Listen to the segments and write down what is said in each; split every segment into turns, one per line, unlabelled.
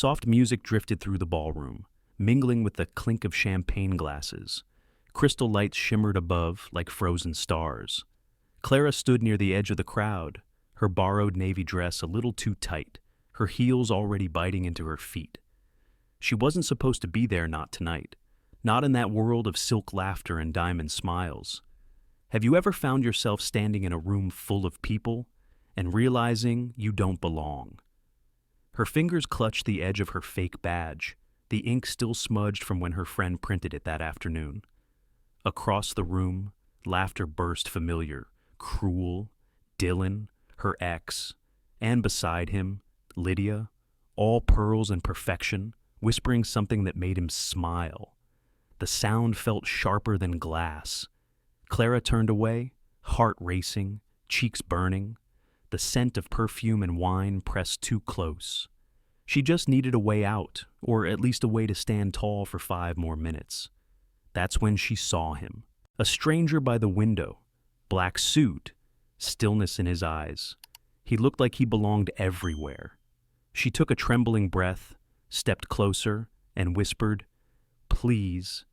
Soft music drifted through the ballroom, mingling with the clink of champagne glasses. Crystal lights shimmered above like frozen stars. Clara stood near the edge of the crowd, her borrowed navy dress a little too tight, her heels already biting into her feet. She wasn't supposed to be there, not tonight. Not in that world of silk laughter and diamond smiles. Have you ever found yourself standing in a room full of people and realizing you don't belong? Her fingers clutched the edge of her fake badge, the ink still smudged from when her friend printed it that afternoon. Across the room, laughter burst familiar, cruel. Dylan, her ex, and beside him, Lydia, all pearls and perfection, whispering something that made him smile. The sound felt sharper than glass. Clara turned away, heart racing, cheeks burning. The scent of perfume and wine pressed too close. She just needed a way out, or at least a way to stand tall for 5 more minutes. That's when she saw him. A stranger by the window, black suit, stillness in his eyes. He looked like he belonged everywhere. She took a trembling breath, stepped closer, and whispered, "Please,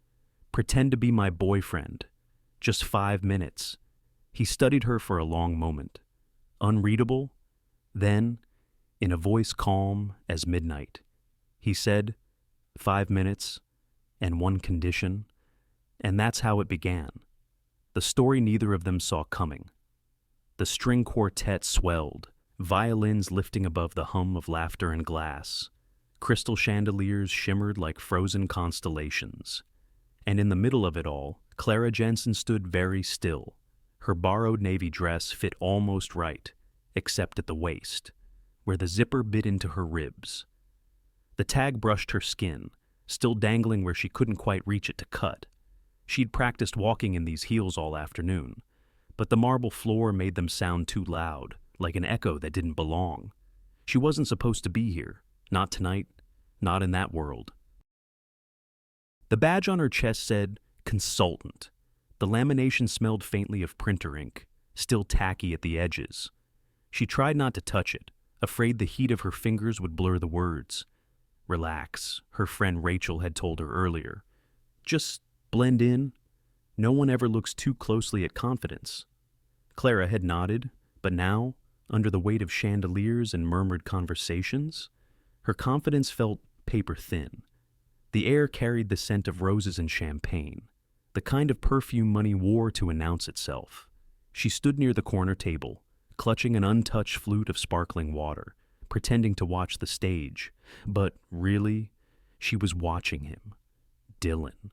pretend to be my boyfriend. Just 5 minutes." He studied her for a long moment. Unreadable. Then, in a voice calm as midnight, he said, 5 minutes, and one condition. And that's how it began. The story neither of them saw coming. The string quartet swelled, violins lifting above the hum of laughter and glass. Crystal chandeliers shimmered like frozen constellations. And in the middle of it all, Clara Jensen stood very still. Her borrowed navy dress fit almost right, except at the waist, where the zipper bit into her ribs. The tag brushed her skin, still dangling where she couldn't quite reach it to cut. She'd practiced walking in these heels all afternoon, but the marble floor made them sound too loud, like an echo that didn't belong. She wasn't supposed to be here, not tonight, not in that world. The badge on her chest said, "Consultant." The lamination smelled faintly of printer ink, still tacky at the edges. She tried not to touch it, afraid the heat of her fingers would blur the words. Relax, her friend Rachel had told her earlier. Just blend in. No one ever looks too closely at confidence. Clara had nodded, but now, under the weight of chandeliers and murmured conversations, her confidence felt paper thin. The air carried the scent of roses and champagne, the kind of perfume money wore to announce itself. She stood near the corner table, clutching an untouched flute of sparkling water, pretending to watch the stage, but really, she was watching him. Dylan,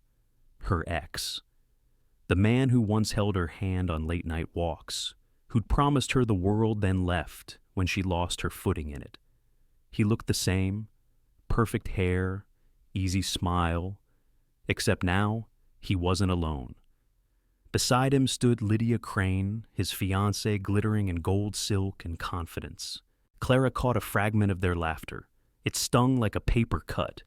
her ex. The man who once held her hand on late-night walks, who'd promised her the world then left when she lost her footing in it. He looked the same, perfect hair, easy smile, except now he wasn't alone. Beside him stood Lydia Crane, his fiancée glittering in gold silk and confidence. Clara caught a fragment of their laughter. It stung like a paper cut.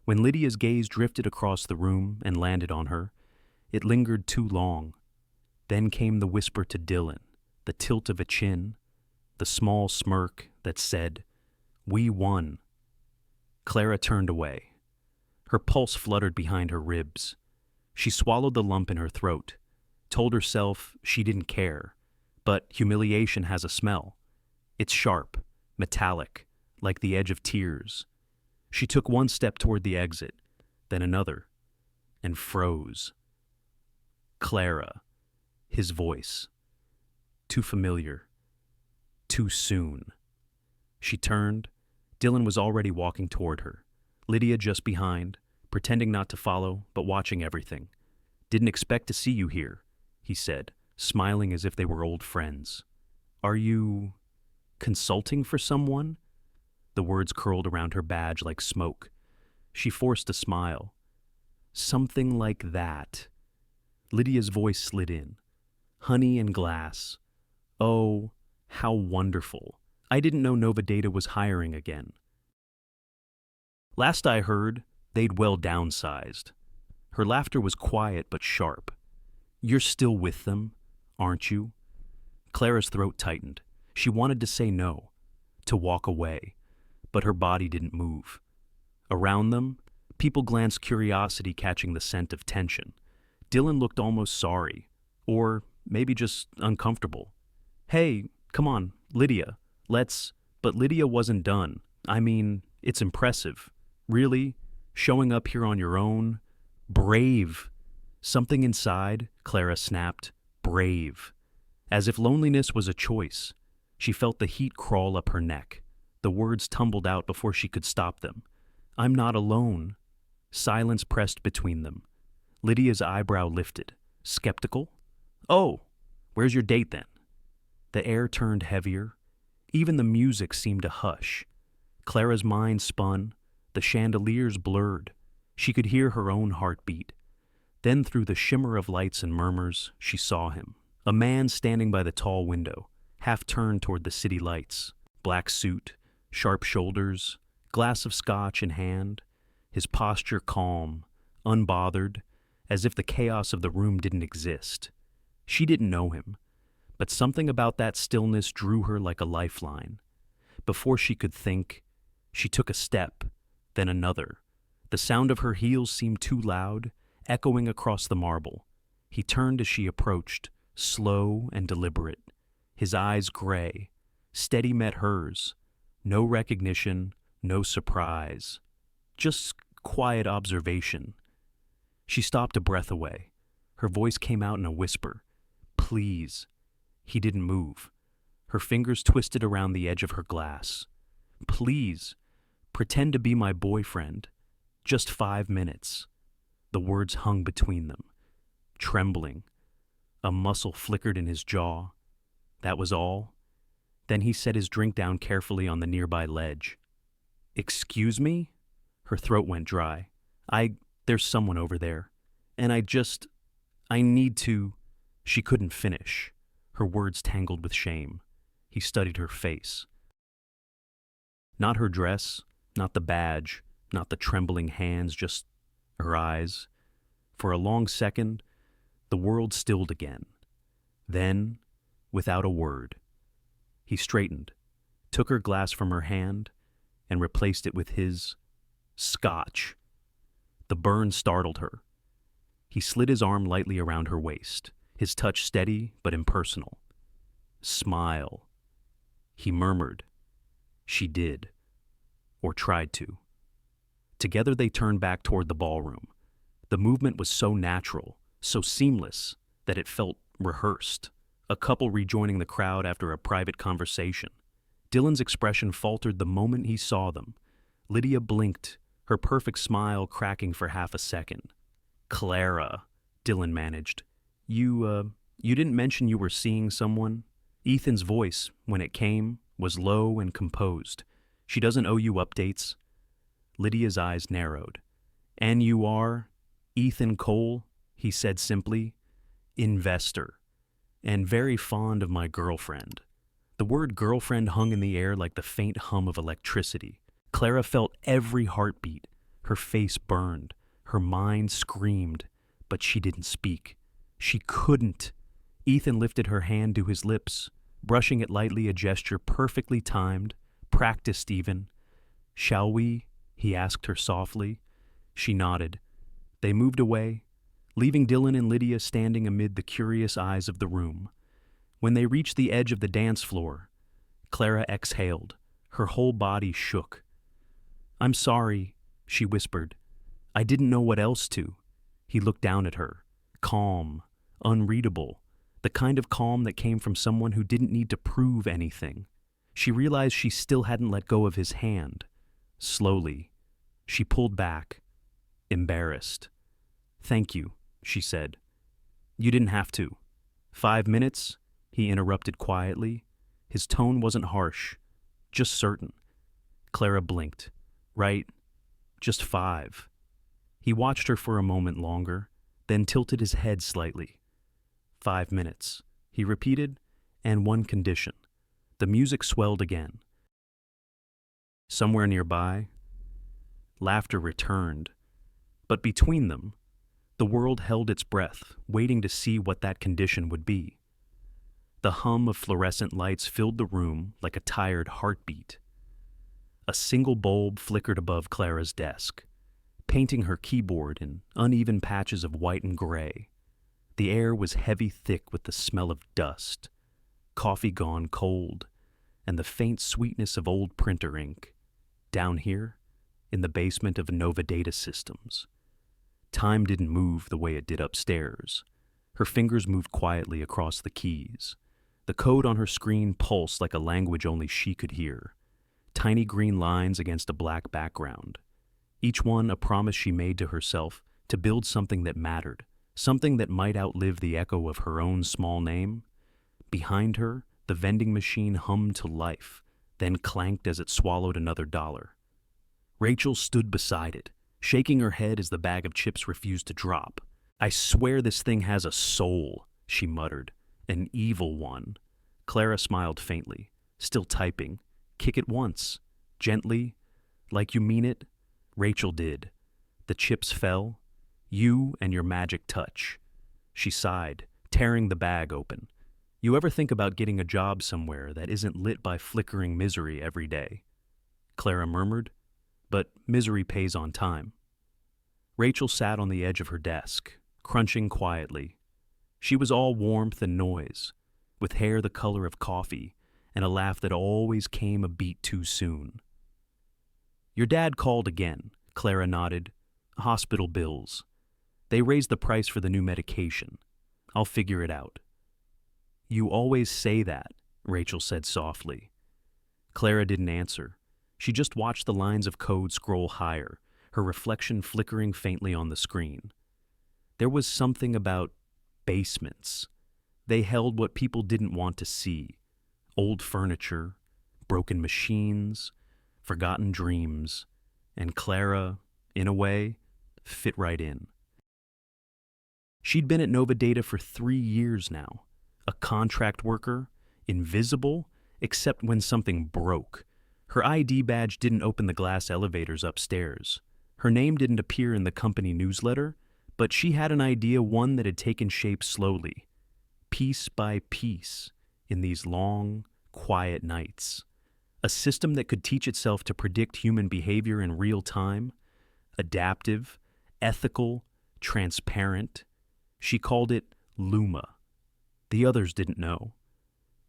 When Lydia's gaze drifted across the room and landed on her, it lingered too long. Then came the whisper to Dylan, the tilt of a chin, the small smirk that said, "We won." Clara turned away. Her pulse fluttered behind her ribs. She swallowed the lump in her throat, told herself she didn't care, but humiliation has a smell. It's sharp, metallic, like the edge of tears. She took one step toward the exit, then another, and froze. Clara, his voice. Too familiar. Too soon. She turned. Dylan was already walking toward her. Lydia just behind, pretending not to follow, but watching everything. "Didn't expect to see you here," he said, smiling as if they were old friends. "Are you consulting for someone?" The words curled around her badge like smoke. She forced a smile. "Something like that." Lydia's voice slid in. "Honey and glass. Oh, how wonderful. I didn't know Nova Data was hiring again. Last I heard, they'd well downsized." Her laughter was quiet but sharp. "You're still with them, aren't you?" Clara's throat tightened. She wanted to say no, to walk away, but her body didn't move. Around them, people glanced curiosity catching the scent of tension. Dylan looked almost sorry, or maybe just uncomfortable. Hey, come on, Lydia, let's... But Lydia wasn't done. I mean, it's impressive. Really? Showing up here on your own? Brave. Something inside, Clara snapped, brave. As if loneliness was a choice. She felt the heat crawl up her neck. The words tumbled out before she could stop them. I'm not alone. Silence pressed between them. Lydia's eyebrow lifted. Skeptical? Oh, where's your date then? The air turned heavier. Even the music seemed to hush. Clara's mind spun. The chandeliers blurred. She could hear her own heartbeat. Then through the shimmer of lights and murmurs, she saw him. A man standing by the tall window, half turned toward the city lights. Black suit, sharp shoulders, glass of scotch in hand, his posture calm, unbothered, as if the chaos of the room didn't exist. She didn't know him, but something about that stillness drew her like a lifeline. Before she could think, she took a step, then another. The sound of her heels seemed too loud, echoing across the marble. He turned as she approached, slow and deliberate. His eyes gray. Steady met hers. No recognition, no surprise. Just quiet observation. She stopped a breath away. Her voice came out in a whisper. Please. He didn't move. Her fingers twisted around the edge of her glass. Please, pretend to be my boyfriend. Just 5 minutes. The words hung between them. Trembling. A muscle flickered in his jaw. That was all. Then he set his drink down carefully on the nearby ledge. Excuse me? Her throat went dry. There's someone over there. And I need to... She couldn't finish. Her words tangled with shame. He studied her face. Not her dress, not the badge, not the trembling hands, just her eyes. For a long second, the world stilled again. Then, without a word, he straightened, took her glass from her hand, and replaced it with his scotch. The burn startled her. He slid his arm lightly around her waist, his touch steady but impersonal. Smile. He murmured. She did. Or tried to. Together they turned back toward the ballroom. The movement was so natural, so seamless, that it felt rehearsed. A couple rejoining the crowd after a private conversation. Dylan's expression faltered the moment he saw them. Lydia blinked, her perfect smile cracking for half a second. Clara, Dylan managed. You didn't mention you were seeing someone? Ethan's voice, when it came, was low and composed. She doesn't owe you updates. Lydia's eyes narrowed. And you are? Ethan Cole, he said simply. Investor. And very fond of my girlfriend. The word girlfriend hung in the air like the faint hum of electricity. Clara felt every heartbeat. Her face burned. Her mind screamed. But she didn't speak. She couldn't. Ethan lifted her hand to his lips, brushing it lightly, a gesture perfectly timed, practiced even. Shall we? He asked her softly. She nodded. They moved away, leaving Dylan and Lydia standing amid the curious eyes of the room. When they reached the edge of the dance floor, Clara exhaled. Her whole body shook. I'm sorry, she whispered. I didn't know what else to. He looked down at her, calm, unreadable, the kind of calm that came from someone who didn't need to prove anything. She realized she still hadn't let go of his hand. Slowly, she pulled back, embarrassed. Thank you, she said. You didn't have to. 5 minutes? He interrupted quietly. His tone wasn't harsh, just certain. Clara blinked. Right, just 5. He watched her for a moment longer, then tilted his head slightly. 5 minutes, he repeated, and one condition. The music swelled again. Somewhere nearby, laughter returned, but between them, the world held its breath, waiting to see what that condition would be. The hum of fluorescent lights filled the room like a tired heartbeat. A A single bulb flickered above Clara's desk, painting her keyboard in uneven patches of white and gray. The air was heavy thick with the smell of dust, coffee gone cold, and the faint sweetness of old printer ink. Down here, in the basement of Nova Data Systems, time didn't move the way it did upstairs. Her fingers moved quietly across the keys. The code on her screen pulsed like a language only she could hear. Tiny green lines against a black background. Each one a promise she made to herself to build something that mattered, something that might outlive the echo of her own small name. Behind her, the vending machine hummed to life, then clanked as it swallowed another dollar. Rachel stood beside it, shaking her head as the bag of chips refused to drop. "I swear this thing has a soul," she muttered. "An evil one." Clara smiled faintly, still typing. "Kick it once. Gently. Like you mean it." Rachel did. The chips fell. "You and your magic touch." She sighed, tearing the bag open. "You ever think about getting a job somewhere that isn't lit by flickering misery every day?" Clara murmured. "But misery pays on time." Rachel sat on the edge of her desk, crunching quietly. She was all warmth and noise, with hair the color of coffee and a laugh that always came a beat too soon. "Your dad called again," Clara nodded. "Hospital bills. They raised the price for the new medication. I'll figure it out." "You always say that," Rachel said softly. Clara didn't answer. She just watched the lines of code scroll higher, her reflection flickering faintly on the screen. There was something about basements. They held what people didn't want to see. Old furniture, broken machines, forgotten dreams, and Clara, in a way, fit right in. She'd been at Nova Data for 3 years now, a contract worker, invisible, except when something broke. Her ID badge didn't open the glass elevators upstairs. Her name didn't appear in the company newsletter, but she had an idea, one that had taken shape slowly, piece by piece, in these long, quiet nights. A system that could teach itself to predict human behavior in real time, adaptive, ethical, transparent. She called it Luma. The others didn't know.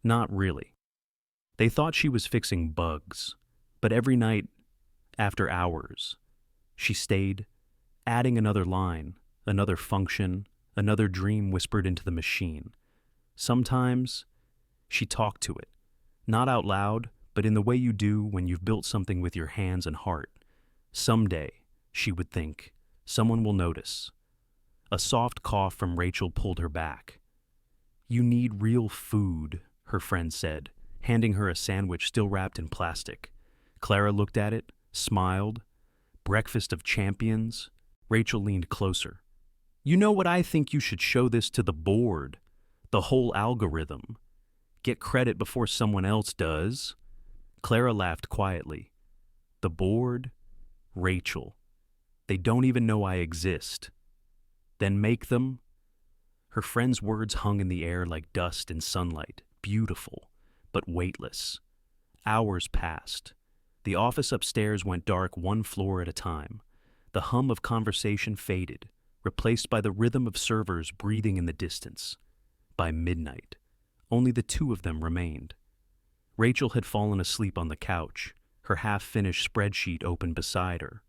Not really. They thought she was fixing bugs, but every night, after hours, she stayed, adding another line, another function, another dream whispered into the machine. Sometimes, she talked to it, not out loud, but in the way you do when you've built something with your hands and heart. Someday, she would think, someone will notice. A soft cough from Rachel pulled her back. "You need real food," her friend said, handing her a sandwich still wrapped in plastic. Clara looked at it, smiled. "Breakfast of champions." Rachel leaned closer. "You know what, I think you should show this to the board. The whole algorithm. Get credit before someone else does." Clara laughed quietly. "The board? Rachel. They don't even know I exist. Then make them." Her friend's words hung in the air like dust in sunlight, beautiful, but weightless. Hours passed. The office upstairs went dark one floor at a time. The hum of conversation faded, replaced by the rhythm of servers breathing in the distance. By midnight, only the two of them remained. Rachel had fallen asleep on the couch, her half-finished spreadsheet open beside her.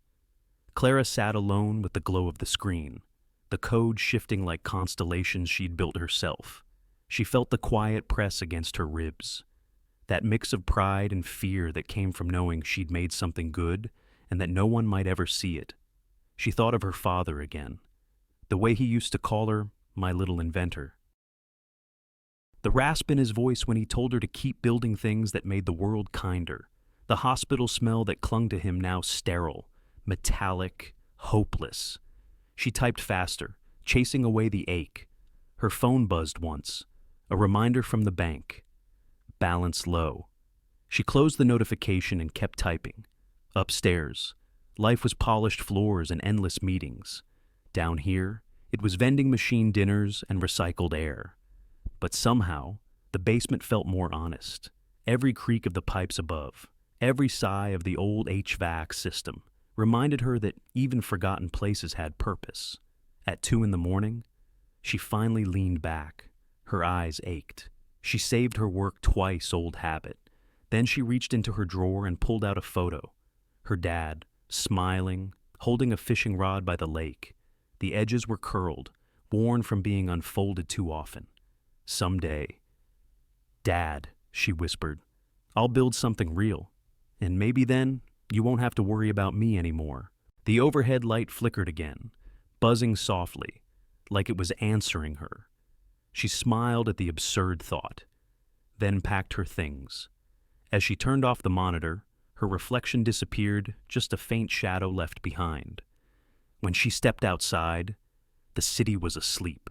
Clara sat alone with the glow of the screen, the code shifting like constellations she'd built herself. She felt the quiet press against her ribs, that mix of pride and fear that came from knowing she'd made something good and that no one might ever see it. She thought of her father again, the way he used to call her, "my little inventor." The rasp in his voice when he told her to keep building things that made the world kinder. The hospital smell that clung to him, now sterile, metallic, hopeless. She typed faster, chasing away the ache. Her phone buzzed once, a reminder from the bank. Balance low. She closed the notification and kept typing. Upstairs, life was polished floors and endless meetings. Down here, it was vending machine dinners and recycled air. But somehow, the basement felt more honest. Every creak of the pipes above, Every sigh of the old HVAC system reminded her that even forgotten places had purpose. At 2 in the morning, she finally leaned back. Her eyes ached. She saved her work twice old habit. Then she reached into her drawer and pulled out a photo. Her dad, smiling, holding a fishing rod by the lake. The edges were curled, worn from being unfolded too often. Someday. "Dad," she whispered, "I'll build something real. And maybe then you won't have to worry about me anymore." The overhead light flickered again, buzzing softly, like it was answering her. She smiled at the absurd thought, then packed her things. As she turned off the monitor, her reflection disappeared, just a faint shadow left behind. When she stepped outside, the city was asleep.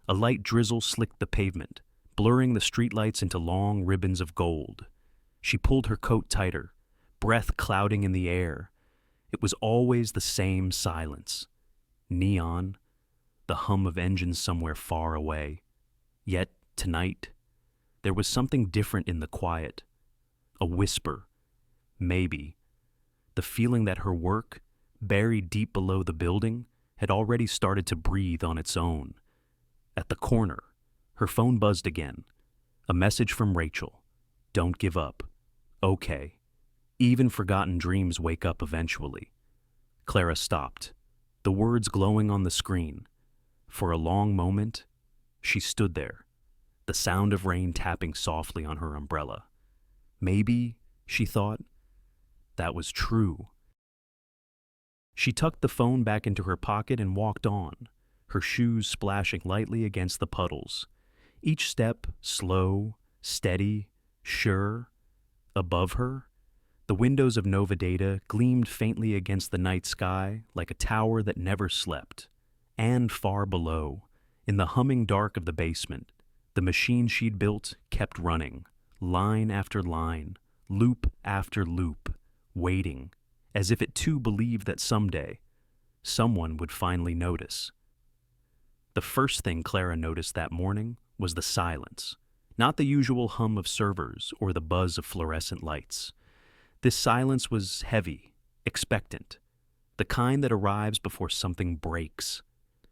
A light drizzle slicked the pavement, blurring the streetlights into long ribbons of gold. She pulled her coat tighter, breath clouding in the air. It was always the same silence. Neon, the hum of engines somewhere far away. Yet, tonight, there was something different in the quiet. A whisper, maybe. The feeling that her work, buried deep below the building, had already started to breathe on its own. At the corner, her phone buzzed again. A message from Rachel. "Don't give up. Okay. Even forgotten dreams wake up eventually." Clara stopped, the words glowing on the screen. For a long moment, she stood there, the sound of rain tapping softly on her umbrella. Maybe, she thought, that was true. She tucked the phone back into her pocket and walked on, her shoes splashing lightly against the puddles. Each step slow, steady, sure. Above her, the windows of Nova Data gleamed faintly against the night sky like a tower that never slept. And far below, in the humming dark of the basement, the machine she'd built kept running, line after line, loop after loop, waiting, as if it too believed that someday, someone would finally notice. The first thing Clara noticed that morning was the silence, not the usual hum of servers or the buzz of fluorescent lights. This silence was heavy, expectant, the kind that arrives before something breaks.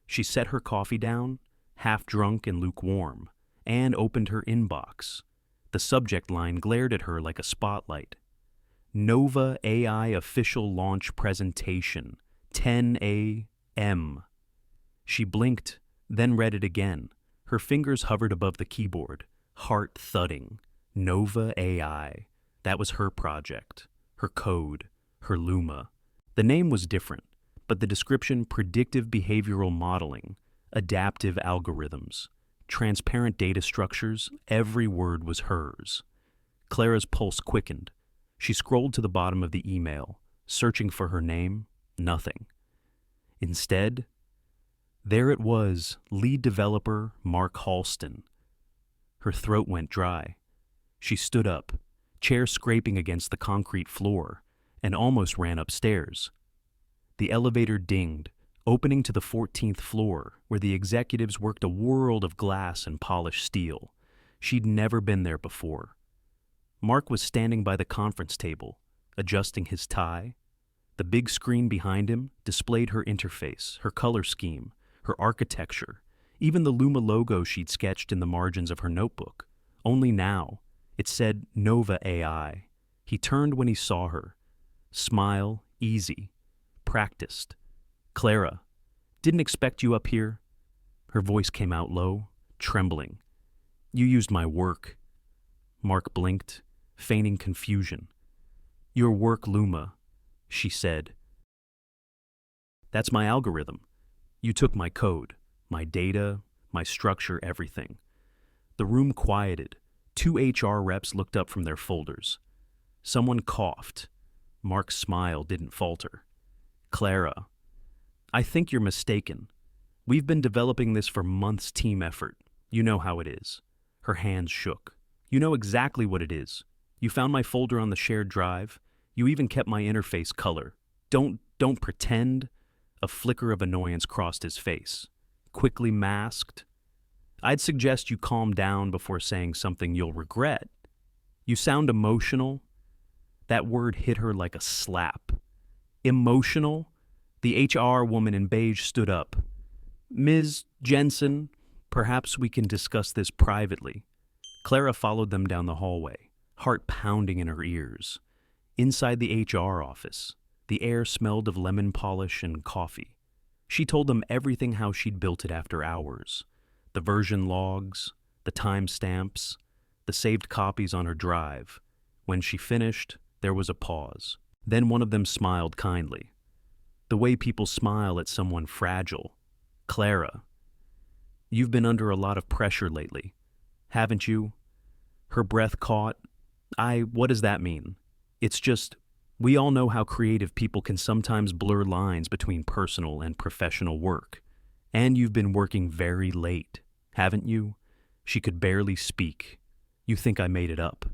She set her coffee down, half drunk and lukewarm, and opened her inbox. The subject line glared at her like a spotlight. Nova AI official launch presentation, 10 a.m. She blinked, then read it again. Her fingers hovered above the keyboard, heart thudding. Nova AI. That was her project, her code, her Luma. The name was different, but the description: predictive behavioral modeling, adaptive algorithms, transparent data structures, every word was hers. Clara's pulse quickened. She scrolled to the bottom of the email, searching for her name. Nothing. Instead, there it was, lead developer Mark Halston. Her throat went dry. She stood up, chair scraping against the concrete floor, and almost ran upstairs. The elevator dinged, opening to the 14th floor, where the executives worked a world of glass and polished steel. She'd never been there before. Mark was standing by the conference table, adjusting his tie. The big screen behind him displayed her interface, her color scheme, her architecture, even the Luma logo she'd sketched in the margins of her notebook. Only now, it said Nova AI. He turned when he saw her. Smile, easy, practiced. "Clara, didn't expect you up here." Her voice came out low, trembling. "You used my work." Mark blinked, feigning confusion. "Your work, Luma," she said. "That's my algorithm. You took my code, my data, my structure, everything." The room quieted. 2 HR reps looked up from their folders. Someone coughed. Mark's smile didn't falter. "Clara, I think you're mistaken. We've been developing this for months, team effort. You know how it is." Her hands shook. "You know exactly what it is. You found my folder on the shared drive. You even kept my interface color. Don't pretend." A flicker of annoyance crossed his face. Quickly masked. "I'd suggest you calm down before saying something you'll regret. You sound emotional." That word hit her like a slap. Emotional? The HR woman in beige stood up. Ms. Jensen, perhaps we can discuss this privately. Clara followed them down the hallway, heart pounding in her ears. Inside the HR office, the air smelled of lemon polish and coffee. She told them everything how she'd built it after hours. The version logs, the timestamps, the saved copies on her drive. When she finished, there was a pause. Then one of them smiled kindly. The way people smile at someone fragile. Clara, you've been under a lot of pressure lately, haven't you? Her breath caught. What does that mean? It's just, we all know how creative people can sometimes blur lines between personal and professional work. And you've been working very late, haven't you? She could barely speak. You think I made it up.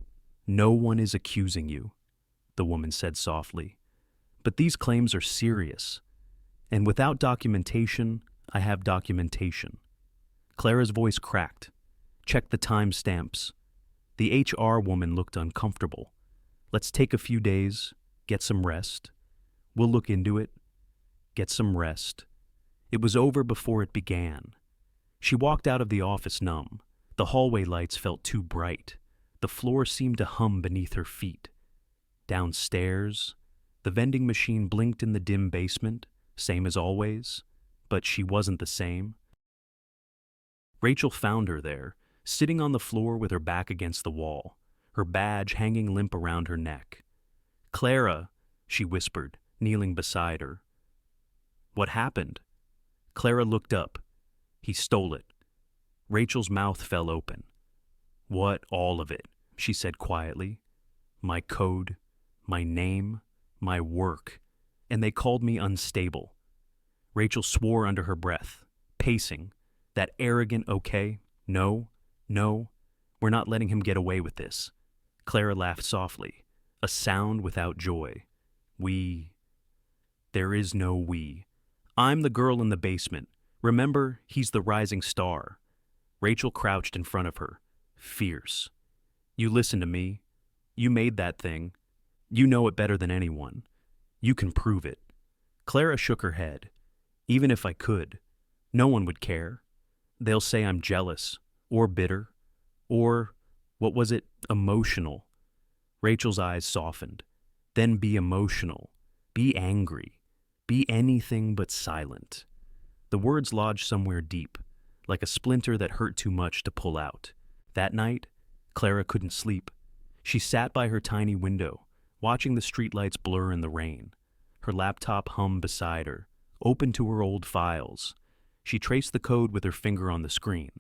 No one is accusing you, the woman said softly. But these claims are serious. And without documentation, I have documentation. Clara's voice cracked. Check the timestamps. The HR woman looked uncomfortable. Let's take a few days, get some rest. We'll look into it. Get some rest. It was over before it began. She walked out of the office numb. The hallway lights felt too bright. The floor seemed to hum beneath her feet. Downstairs, the vending machine blinked in the dim basement, same as always, but she wasn't the same. Rachel found her there, sitting on the floor with her back against the wall, her badge hanging limp around her neck. Clara, she whispered, kneeling beside her. What happened? Clara looked up. He stole it. Rachel's mouth fell open. What, all of it? She said quietly. My code, my name, my work, and they called me unstable. Rachel swore under her breath, pacing. That arrogant okay? No, we're not letting him get away with this. Clara laughed softly, a sound without joy. There is no we. I'm the girl in the basement. Remember, he's the rising star. Rachel crouched in front of her, fierce. You listen to me. You made that thing. You know it better than anyone. You can prove it. Clara shook her head. Even if I could, no one would care. They'll say I'm jealous, or bitter, or, emotional. Rachel's eyes softened. Then be emotional. Be angry. Be anything but silent. The words lodged somewhere deep, like a splinter that hurt too much to pull out. That night, Clara couldn't sleep. She sat by her tiny window, watching the streetlights blur in the rain. Her laptop hummed beside her, open to her old files. She traced the code with her finger on the screen.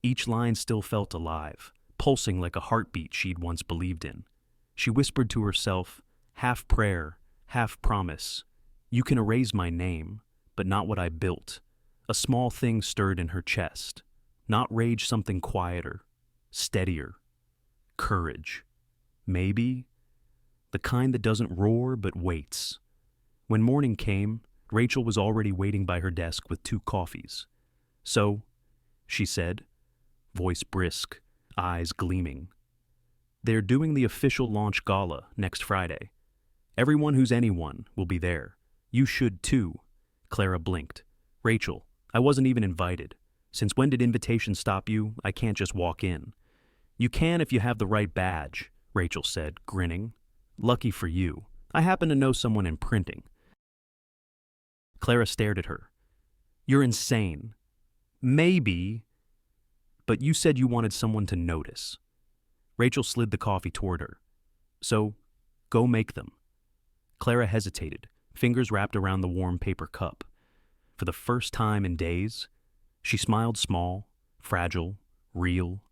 Each line still felt alive, pulsing like a heartbeat she'd once believed in. She whispered to herself, half prayer, half promise. You can erase my name, but not what I built. A small thing stirred in her chest. Not rage, something quieter, steadier. Courage. Maybe. The kind that doesn't roar but waits. When morning came, Rachel was already waiting by her desk with 2 coffees. So, she said, voice brisk, eyes gleaming. They're doing the official launch gala next Friday. Everyone who's anyone will be there. You should too. Clara blinked. Rachel, I wasn't even invited. Since when did invitations stop you? I can't just walk in. You can if you have the right badge, Rachel said, grinning. Lucky for you. I happen to know someone in printing. Clara stared at her. You're insane. Maybe, but you said you wanted someone to notice. Rachel slid the coffee toward her. So, go make them. Clara hesitated, fingers wrapped around the warm paper cup. For the first time in days, she smiled small, fragile, real.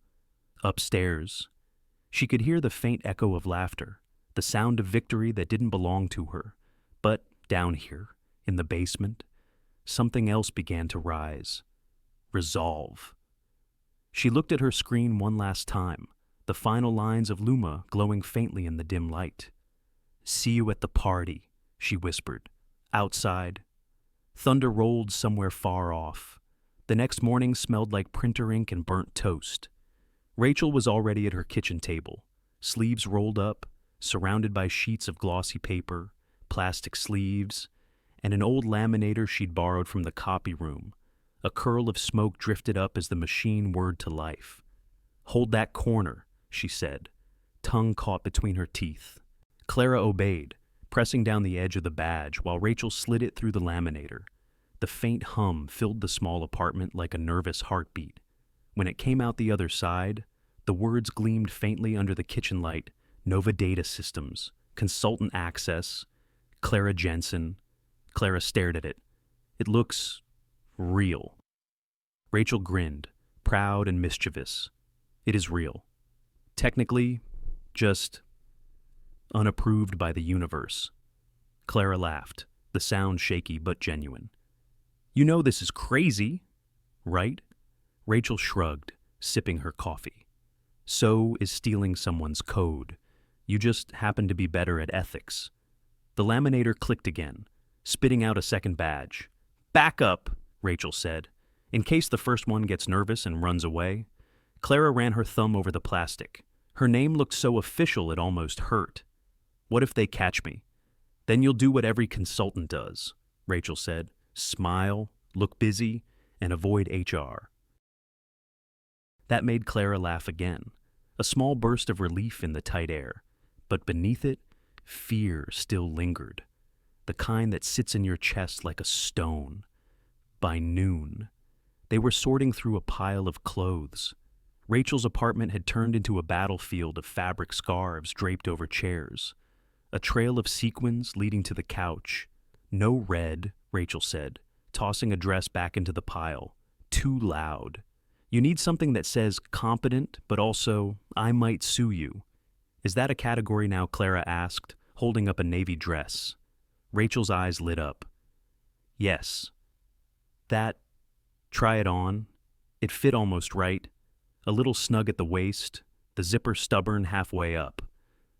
Upstairs, she could hear the faint echo of laughter, the sound of victory that didn't belong to her. But down here, in the basement, something else began to rise. Resolve. She looked at her screen one last time, the final lines of Luma glowing faintly in the dim light. See you at the party, she whispered. Outside. Thunder rolled somewhere far off. The next morning smelled like printer ink and burnt toast. Rachel was already at her kitchen table, sleeves rolled up, surrounded by sheets of glossy paper, plastic sleeves, and an old laminator she'd borrowed from the copy room. A curl of smoke drifted up as the machine whirred to life. "Hold that corner," she said, tongue caught between her teeth. Clara obeyed, pressing down the edge of the badge while Rachel slid it through the laminator. The faint hum filled the small apartment like a nervous heartbeat. When it came out the other side, the words gleamed faintly under the kitchen light: Nova Data Systems, Consultant Access, Clara Jensen. Clara stared at it. "It looks real." Rachel grinned, proud and mischievous. "It is real. Technically, just unapproved by the universe." Clara laughed, the sound shaky but genuine. "You know this is crazy, right?" Rachel shrugged, sipping her coffee. "So is stealing someone's code. You just happen to be better at ethics." The laminator clicked again, spitting out a second badge. "Back up," Rachel said, "in case the first one gets nervous and runs away." Clara ran her thumb over the plastic. Her name looked so official it almost hurt. "What if they catch me?" "Then you'll do what every consultant does," Rachel said. "Smile, look busy, and avoid HR." That made Clara laugh again, a small burst of relief in the tight air. But beneath it, fear still lingered, the kind that sits in your chest like a stone. By noon, they were sorting through a pile of clothes. Rachel's apartment had turned into a battlefield of fabric scarves draped over chairs, a trail of sequins leading to the couch. "No red," Rachel said, tossing a dress back into the pile. "Too loud. You need something that says competent, but also, I might sue you." "Is that a category now?" Clara asked, holding up a navy dress. Rachel's eyes lit up. "Yes. That, try it on." It fit almost right, a little snug at the waist, the zipper stubborn halfway up.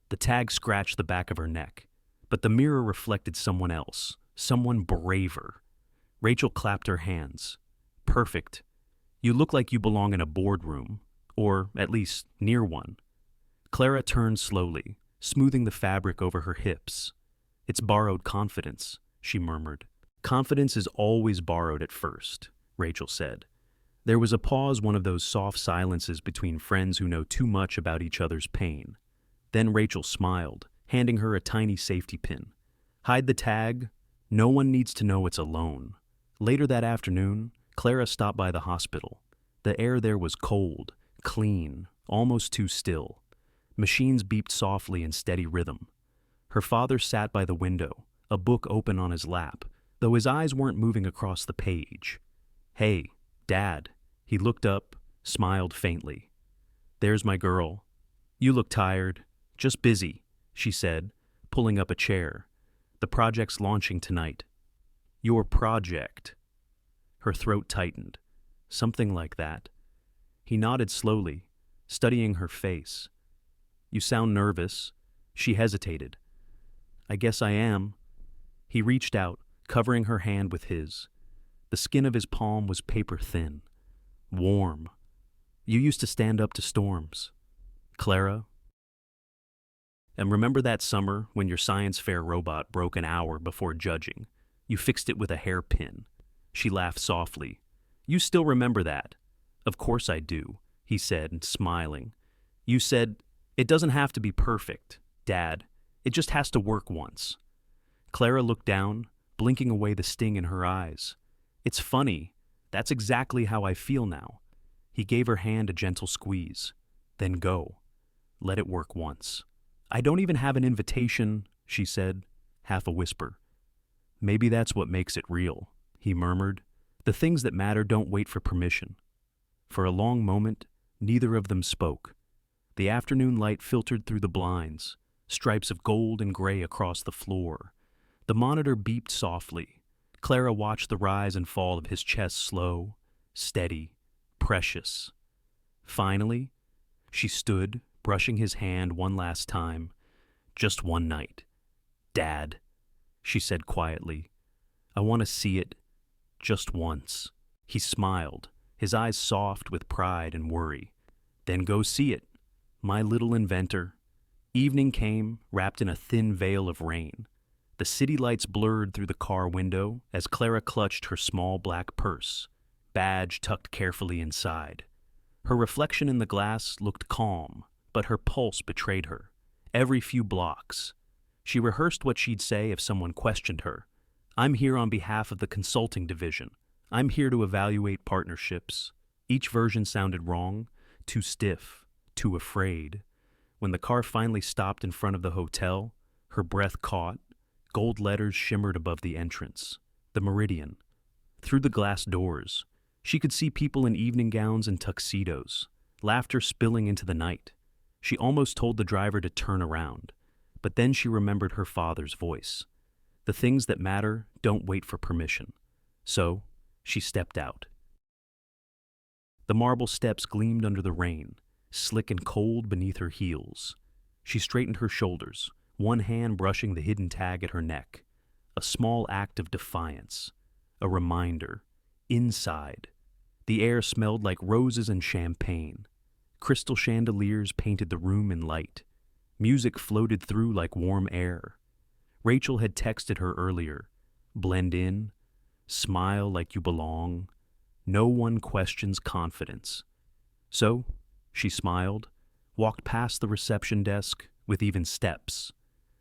The tag scratched the back of her neck, but the mirror reflected someone else, someone braver. Rachel clapped her hands. "Perfect. You look like you belong in a boardroom, or at least near one." Clara turned slowly, smoothing the fabric over her hips. "It's borrowed confidence," she murmured. "Confidence is always borrowed at first," Rachel said. There was a pause, one of those soft silences between friends who know too much about each other's pain. Then Rachel smiled, handing her a tiny safety pin. "Hide the tag. No one needs to know it's a loan." Later that afternoon, Clara stopped by the hospital. The air there was cold, clean, almost too still. Machines beeped softly in steady rhythm. Her father sat by the window, a book open on his lap, though his eyes weren't moving across the page. "Hey, Dad." He looked up, smiled faintly. "There's my girl." "You look tired. Just busy," she said, pulling up a chair. "The project's launching tonight." "Your project." Her throat tightened. "Something like that." He nodded slowly, studying her face. "You sound nervous." She hesitated. "I guess I am." He reached out, covering her hand with his. The skin of his palm was paper thin. Warm. "You used to stand up to storms, Clara." "And remember that summer when your science fair robot broke an hour before judging? You fixed it with a hairpin." She laughed softly. "You still remember that?" "Of course I do," he said, smiling. "You said, it doesn't have to be perfect, Dad. It just has to work once." Clara looked down, blinking away the sting in her eyes. "It's funny. That's exactly how I feel now." He gave her hand a gentle squeeze. "Then go. Let it work once." "I don't even have an invitation," she said, half a whisper. "Maybe that's what makes it real," he murmured. "The things that matter don't wait for permission." For a long moment, neither of them spoke. The afternoon light filtered through the blinds, stripes of gold and gray across the floor. The monitor beeped softly. Clara watched the rise and fall of his chest, slow, steady, precious. Finally, she stood, brushing his hand one last time. "Just one night. Dad," she said quietly. "I want to see it just once." He smiled, his eyes soft with pride and worry. "Then go see it, my little inventor. Evening came, wrapped in a thin veil of rain. The city lights blurred through the car window as Clara clutched her small black purse, badge tucked carefully inside. Her reflection in the glass looked calm, but her pulse betrayed her. Every few blocks. She rehearsed what she'd say if someone questioned her. "I'm here on behalf of the consulting division. I'm here to evaluate partnerships." Each version sounded wrong, too stiff, too afraid. When the car finally stopped in front of the hotel, her breath caught. Gold letters shimmered above the entrance. The Meridian. Through the glass doors, she could see people in evening gowns and tuxedos, laughter spilling into the night. She almost told the driver to turn around, but then she remembered her father's voice. The things that matter don't wait for permission. So, she stepped out. The marble steps gleamed under the rain, slick and cold beneath her heels. She straightened her shoulders, one hand brushing the hidden tag at her neck. A small act of defiance. A reminder. Inside. The air smelled like roses and champagne. Crystal chandeliers painted the room in light. Music floated through like warm air. Rachel had texted her earlier. "Blend in. Smile like you belong. No one questions confidence." So, she smiled, walked past the reception desk with even steps.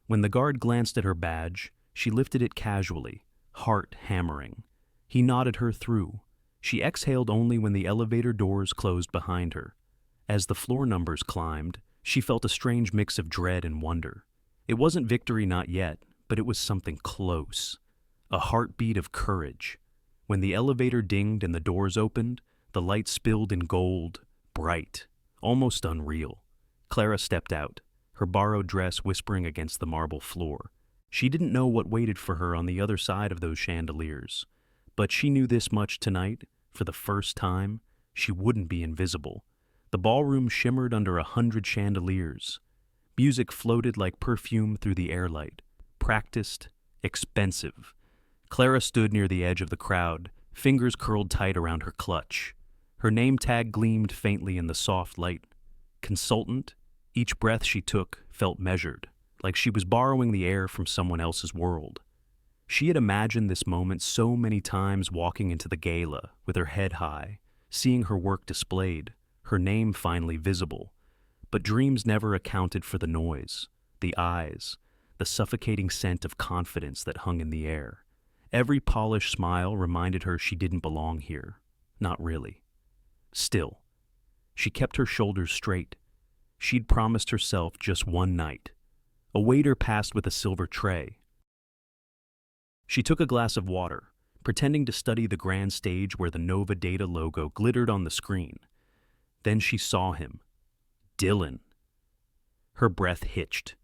When the guard glanced at her badge, she lifted it casually, heart hammering. He nodded her through. She exhaled only when the elevator doors closed behind her. As the floor numbers climbed, she felt a strange mix of dread and wonder. It wasn't victory, not yet, but it was something close. A heartbeat of courage. When the elevator dinged and the doors opened, the light spilled in gold, bright, almost unreal. Clara stepped out, her borrowed dress whispering against the marble floor. She didn't know what waited for her on the other side of those chandeliers, but she knew this much tonight: for the first time, she wouldn't be invisible. The ballroom shimmered under 100 chandeliers. Music floated like perfume through the airlight. Practiced, expensive. Clara stood near the edge of the crowd, fingers curled tight around her clutch. Her name tag gleamed faintly in the soft light. Consultant. Each breath she took felt measured, like she was borrowing the air from someone else's world. She had imagined this moment so many times, walking into the gala with her head high, seeing her work displayed, her name finally visible. But dreams never accounted for the noise, the eyes, the suffocating scent of confidence that hung in the air. Every polished smile reminded her she didn't belong here. Not really. Still, she kept her shoulders straight. She'd promised herself just one night. A waiter passed with a silver tray. She took a glass of water, pretending to study the grand stage where the Nova Data logo glittered on the screen. Then she saw him. Dylan. Her breath hitched.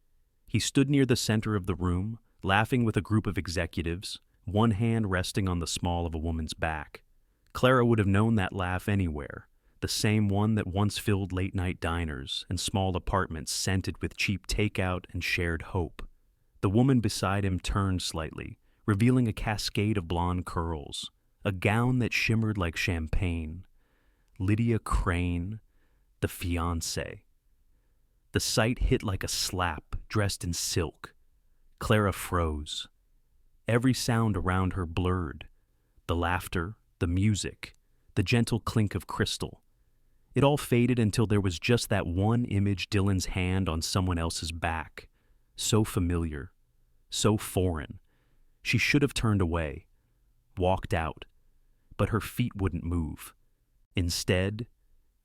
He stood near the center of the room, laughing with a group of executives, one hand resting on the small of a woman's back. Clara would have known that laugh anywhere, the same one that once filled late-night diners and small apartments scented with cheap takeout and shared hope. The woman beside him turned slightly, revealing a cascade of blonde curls, a gown that shimmered like champagne. Lydia Crane, the fiancée. The sight hit like a slap, dressed in silk. Clara froze. Every sound around her blurred. The laughter, the music, the gentle clink of crystal. It all faded until there was just that one image: Dylan's hand on someone else's back. So familiar, so foreign. She should have turned away, walked out, but her feet wouldn't move. Instead,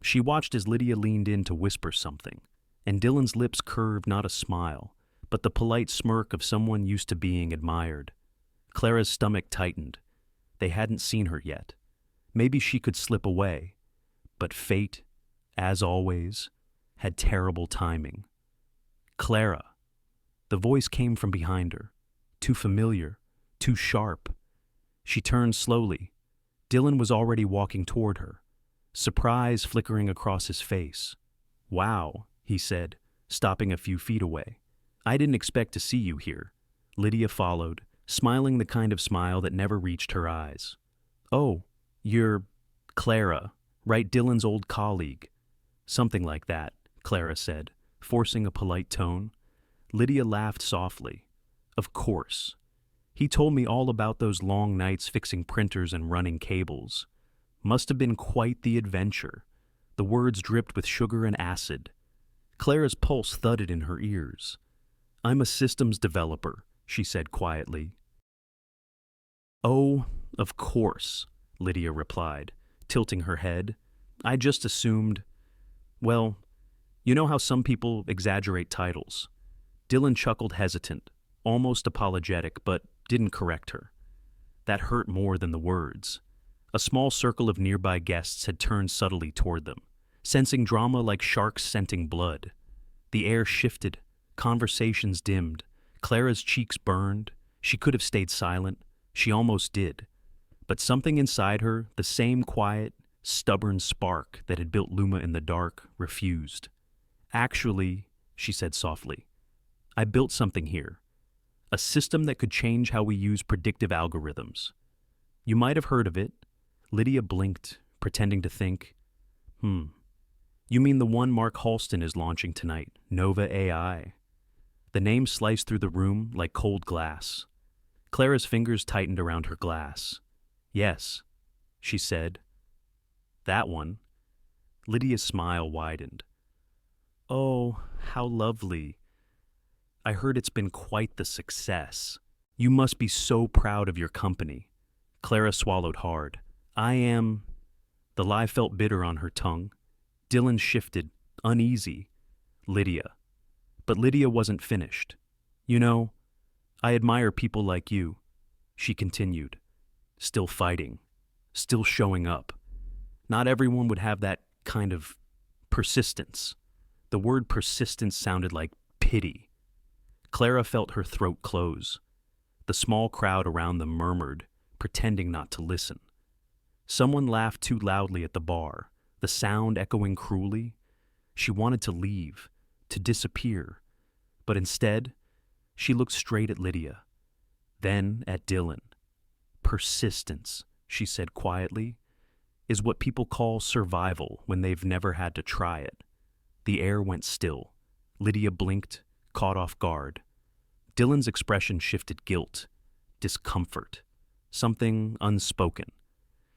she watched as Lydia leaned in to whisper something, and Dylan's lips curved, not a smile, but the polite smirk of someone used to being admired. Clara's stomach tightened. They hadn't seen her yet. Maybe she could slip away, but fate, as always, had terrible timing. Clara. The voice came from behind her, too familiar, too sharp. She turned slowly. Dylan was already walking toward her, surprise flickering across his face. "Wow," he said, stopping a few feet away. "I didn't expect to see you here." Lydia followed, smiling the kind of smile that never reached her eyes. "Oh, you're Clara, right? Dylan's old colleague." "Something like that," Clara said, forcing a polite tone. Lydia laughed softly. Of course. He told me all about those long nights fixing printers and running cables. Must have been quite the adventure. The words dripped with sugar and acid. Clara's pulse thudded in her ears. I'm a systems developer, she said quietly. Oh, of course, Lydia replied, tilting her head. I just assumed… Well, you know how some people exaggerate titles. Dylan chuckled hesitant, almost apologetic, but didn't correct her. That hurt more than the words. A small circle of nearby guests had turned subtly toward them, sensing drama like sharks scenting blood. The air shifted, conversations dimmed, Clara's cheeks burned. She could have stayed silent. She almost did. But something inside her, the same quiet, stubborn spark that had built Luma in the dark, refused. Actually, she said softly, I built something here. A system that could change how we use predictive algorithms. You might have heard of it. Lydia blinked, pretending to think. You mean the one Mark Halston is launching tonight, Nova AI? The name sliced through the room like cold glass. Clara's fingers tightened around her glass. Yes, she said. That one. Lydia's smile widened. Oh, how lovely. I heard it's been quite the success. You must be so proud of your company. Clara swallowed hard. I am… The lie felt bitter on her tongue. Dylan shifted, uneasy. Lydia. But Lydia wasn't finished. You know, I admire people like you, she continued. Still fighting. Still showing up. Not everyone would have that kind of persistence. The word persistence sounded like pity. Clara felt her throat close. The small crowd around them murmured, pretending not to listen. Someone laughed too loudly at the bar, the sound echoing cruelly. She wanted to leave, to disappear. But instead, she looked straight at Lydia, then at Dylan. Persistence, she said quietly, is what people call survival when they've never had to try it. The air went still. Lydia blinked, caught off guard. Dylan's expression shifted guilt, discomfort, something unspoken.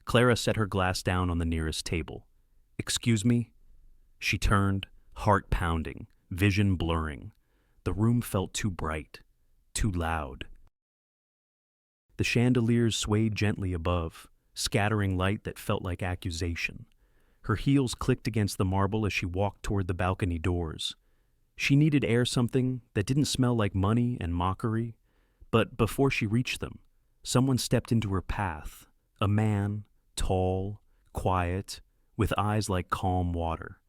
Clara set her glass down on the nearest table. Excuse me? She turned, heart pounding, vision blurring. The room felt too bright, too loud. The chandeliers swayed gently above, scattering light that felt like accusation. Her heels clicked against the marble as she walked toward the balcony doors. She needed air something that didn't smell like money and mockery. But before she reached them, someone stepped into her path. A man, tall, quiet, with eyes like calm water.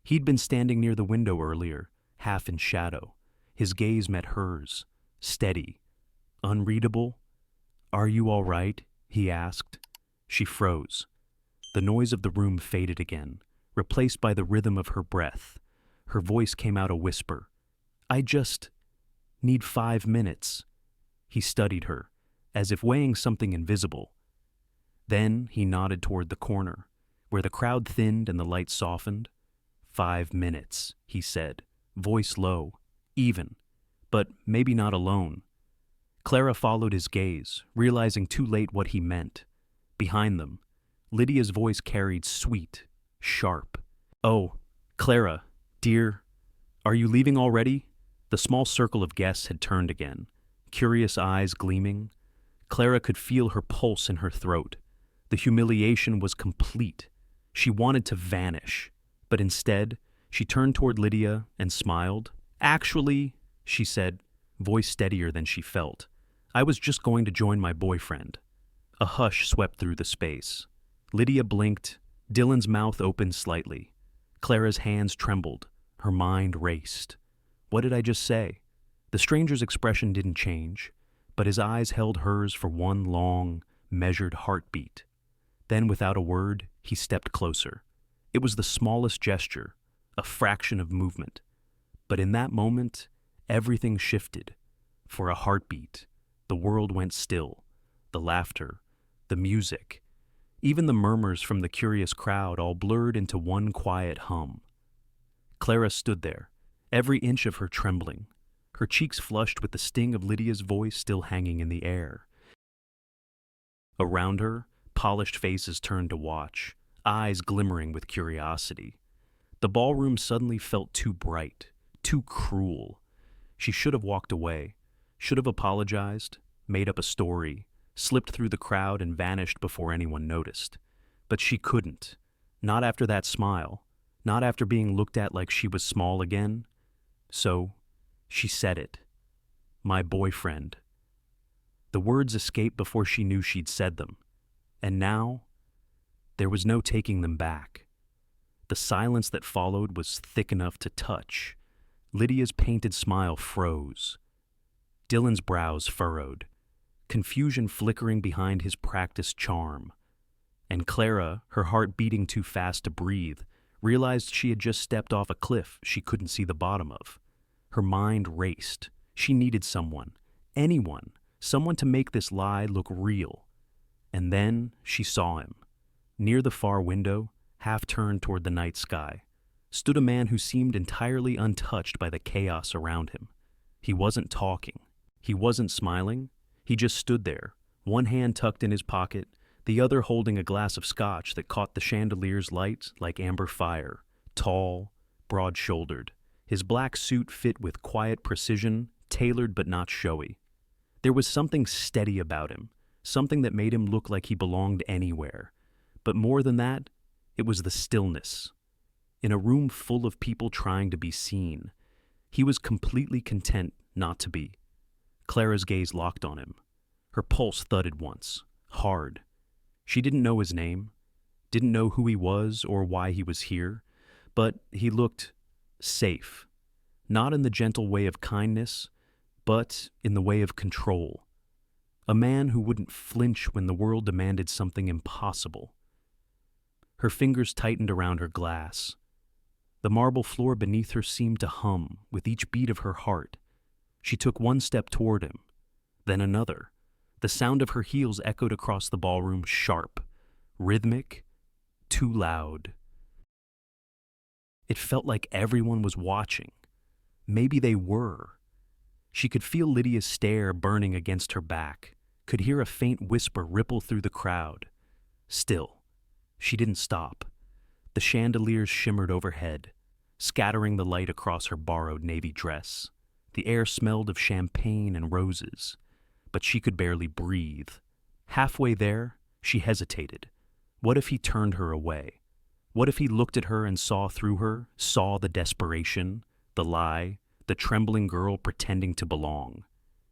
He'd been standing near the window earlier, half in shadow. His gaze met hers, steady, unreadable. Are you all right? He asked. She froze. The noise of the room faded again, replaced by the rhythm of her breath. Her voice came out a whisper. I just need 5 minutes. He studied her, as if weighing something invisible. Then he nodded toward the corner, where the crowd thinned and the light softened. 5 minutes, he said, voice low, even, but maybe not alone. Clara followed his gaze, realizing too late what he meant. Behind them, Lydia's voice carried sweet, sharp. Oh, Clara, dear, are you leaving already? The small circle of guests had turned again, curious eyes gleaming. Clara could feel her pulse in her throat. The humiliation was complete. She wanted to vanish, but instead, she turned toward Lydia and smiled. Actually, she said, voice steadier than she felt, I was just going to join my boyfriend. A hush swept through the space. Lydia blinked. Dylan's mouth opened slightly. Clara's hands trembled. Her mind raced. What did I just say? The stranger's expression didn't change, but his eyes held hers for one long, measured heartbeat. Then, without a word, he stepped closer. It was the smallest gesture, a fraction of movement. But in that moment, everything shifted. For a heartbeat, the world went still. The laughter, the music, even the murmurs from the curious crowd all blurred into one quiet hum. Clara stood there, every inch of her trembling. her cheeks flushed with the sting of Lydia's voice still hanging in the air. Around her, polished faces turned to watch, eyes glimmering with curiosity. The ballroom suddenly felt too bright, too cruel. She should have walked away, should have apologized, made up a story, slipped through the crowd and vanished before anyone noticed. But she couldn't. Not after that smile. Not after being looked at like she was small again. So, she said it. My boyfriend. The words escaped before she knew she'd said them. And now, there was no taking them back. The silence that followed was thick enough to touch. Lydia's painted smile froze. Dylan's brows furrowed, confusion flickering behind his practiced charm. And Clara, her heart beating too fast to breathe, realized she had just stepped off a cliff she couldn't see the bottom of. Her mind raced. She needed someone, anyone, someone to make this lie look real. And then she saw him. Near the far window, half turned toward the night sky, stood a man who seemed entirely untouched by the chaos around him. He wasn't talking. He wasn't smiling. He just stood there, one hand tucked in his pocket, the other holding a glass of scotch that caught the chandelier's light like amber fire. Tall, broad-shouldered. His black suit fit with quiet precision, tailored but not showy. There was something steady about him, something that made him look like he belonged anywhere. But more than that, it was the stillness. In a room full of people trying to be seen, he was completely content not to be. Clara's gaze locked on him. Her pulse thudded once, hard. She didn't know his name, didn't know who he was or why he was here, but he looked safe. Not in the gentle way of kindness, but in the way of control. A man who wouldn't flinch when the world demanded something impossible. Her fingers tightened around her glass. The marble floor beneath her seemed to hum with each beat of her heart. She took one step toward him, then another. The sound of her heels echoed across the ballroom, sharp, rhythmic, too loud. It felt like everyone was watching. Maybe they were. She could feel Lydia's stare burning against her back, could hear a faint whisper ripple through the crowd. Still, she didn't stop. The chandeliers shimmered overhead, scattering the light across her borrowed navy dress. The air smelled of champagne and roses, but she could barely breathe. Halfway there, she hesitated. What if he turned her away? What if he looked at her and saw through her, saw the desperation, the lie, the trembling girl pretending to belong?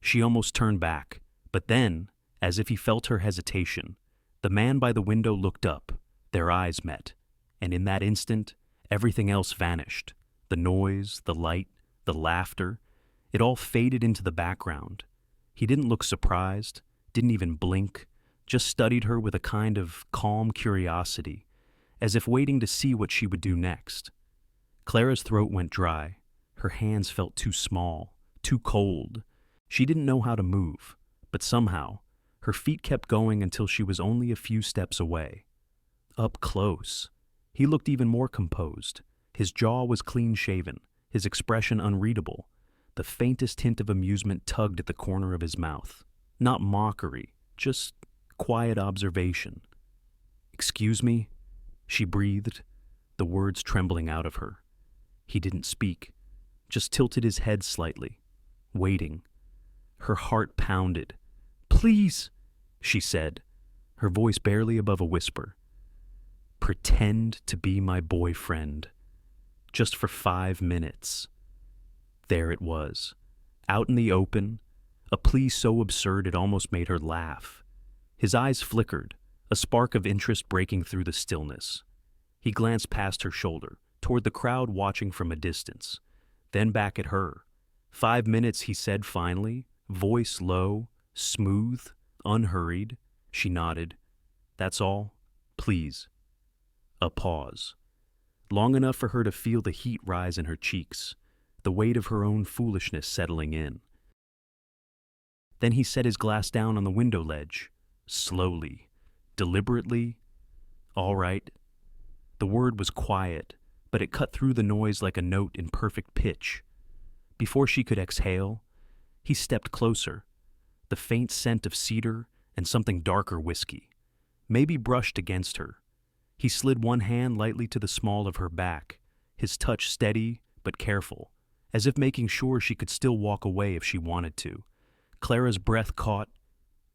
She almost turned back, but then, as if he felt her hesitation, the man by the window looked up. Their eyes met, and in that instant, everything else vanished. The noise, the light, the laughter, it all faded into the background. He didn't look surprised, didn't even blink, just studied her with a kind of calm curiosity, as if waiting to see what she would do next. Clara's throat went dry. Her hands felt too small, too cold. She didn't know how to move, but somehow, her feet kept going until she was only a few steps away. Up close, he looked even more composed. His jaw was clean-shaven, his expression unreadable. The faintest hint of amusement tugged at the corner of his mouth. Not mockery, just quiet observation. "Excuse me?" she breathed, the words trembling out of her. He didn't speak, just tilted his head slightly, waiting. Her heart pounded. "Please," she said, her voice barely above a whisper. "Pretend to be my boyfriend. Just for 5 minutes." There it was, out in the open, a plea so absurd it almost made her laugh. His eyes flickered, a spark of interest breaking through the stillness. He glanced past her shoulder, toward the crowd watching from a distance, then back at her. 5 minutes, he said finally, voice low, smooth, unhurried. She nodded. "That's all? Please." A pause. Long enough for her to feel the heat rise in her cheeks, the weight of her own foolishness settling in. Then he set his glass down on the window ledge, slowly, deliberately. "All right." The word was quiet, but it cut through the noise like a note in perfect pitch. Before she could exhale, he stepped closer, the faint scent of cedar and something darker whiskey, maybe brushed against her. He slid one hand lightly to the small of her back, his touch steady but careful, as if making sure she could still walk away if she wanted to. Clara's breath caught.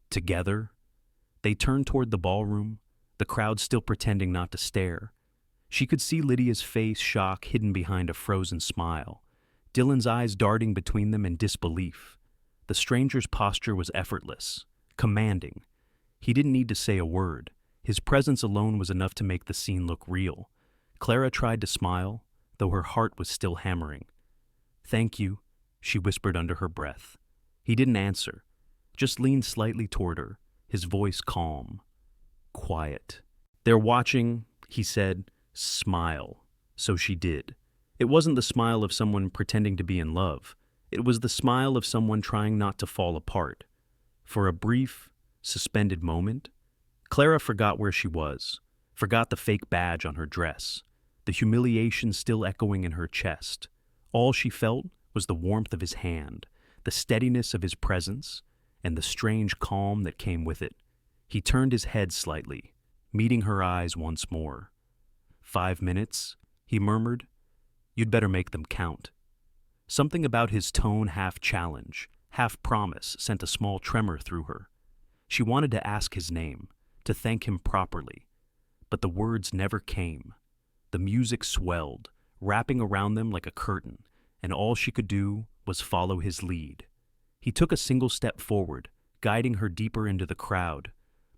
Together, they turned toward the ballroom, the crowd still pretending not to stare. She could see Lydia's face, shock hidden behind a frozen smile, Dylan's eyes darting between them in disbelief. The stranger's posture was effortless, commanding. He didn't need to say a word. His presence alone was enough to make the scene look real. Clara tried to smile, though her heart was still hammering. "Thank you," she whispered under her breath. He didn't answer, just leaned slightly toward her, his voice calm, quiet. "They're watching," he said. "Smile." So she did. It wasn't the smile of someone pretending to be in love. It was the smile of someone trying not to fall apart. For a brief, suspended moment, Clara forgot where she was, forgot the fake badge on her dress, the humiliation still echoing in her chest. All she felt was the warmth of his hand, the steadiness of his presence, and the strange calm that came with it. He turned his head slightly, meeting her eyes once more. 5 minutes, he murmured. "You'd better make them count." Something about his tone, half challenge, half promise, sent a small tremor through her. She wanted to ask his name, to thank him properly, but the words never came. The music swelled, wrapping around them like a curtain, and all she could do was follow his lead. He took a single step forward, guiding her deeper into the crowd.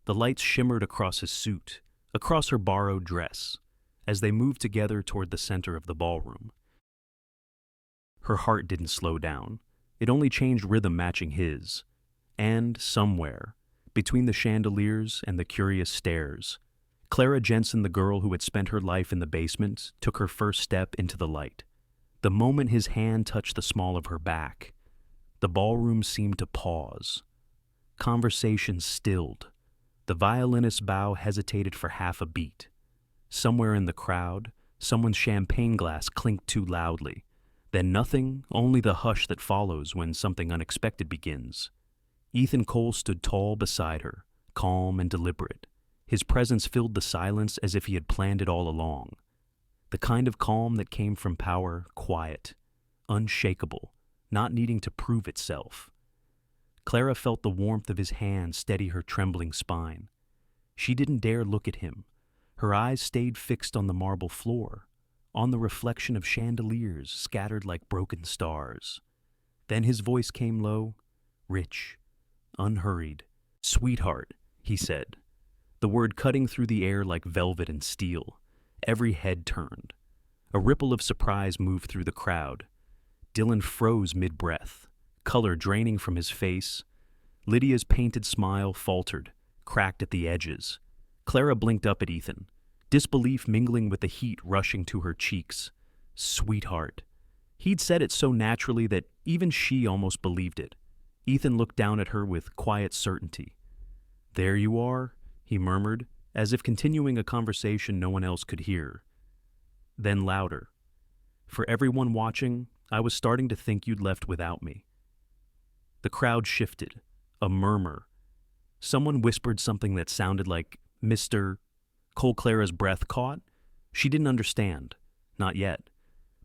The lights shimmered across his suit, across her borrowed dress, as they moved together toward the center of the ballroom. Her heart didn't slow down. It only changed rhythm matching his. And somewhere, between the chandeliers and the curious stares, Clara Jensen, the girl who had spent her life in the basement, took her first step into the light. The moment his hand touched the small of her back, the ballroom seemed to pause. Conversation stilled. The violinist's bow hesitated for half a beat. Somewhere in the crowd, someone's champagne glass clinked too loudly. Then nothing, only the hush that follows when something unexpected begins. Ethan Cole stood tall beside her, calm and deliberate. His presence filled the silence as if he had planned it all along. The kind of calm that came from power, quiet, unshakable, not needing to prove itself. Clara felt the warmth of his hand steady her trembling spine. She didn't dare look at him. Her eyes stayed fixed on the marble floor, on the reflection of chandeliers scattered like broken stars. Then his voice came low, rich, unhurried. "Sweetheart," he said, the word cutting through the air like velvet and steel. Every head turned. A ripple of surprise moved through the crowd. Dylan froze mid-breath, color draining from his face. Lydia's painted smile faltered, cracked at the edges. Clara blinked up at Ethan, disbelief mingling with the heat rushing to her cheeks. "Sweetheart." He'd said it so naturally that even she almost believed it. Ethan looked down at her with quiet certainty. "There you are," he murmured, as if continuing a conversation no one else could hear. Then louder. "For everyone watching, I was starting to think you'd left without me." The crowd shifted, a murmur. Someone whispered something that sounded like Mr. Cole. Clara's breath caught. She didn't understand, not yet,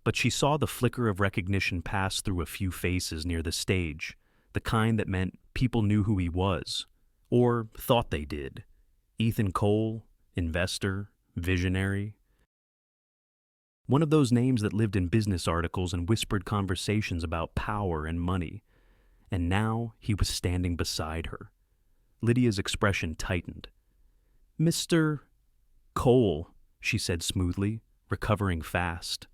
but she saw the flicker of recognition pass through a few faces near the stage, the kind that meant people knew who he was, or thought they did. Ethan Cole, investor, visionary. One of those names that lived in business articles and whispered conversations about power and money. And now he was standing beside her. Lydia's expression tightened. "Mr. Cole," she said smoothly, recovering fast.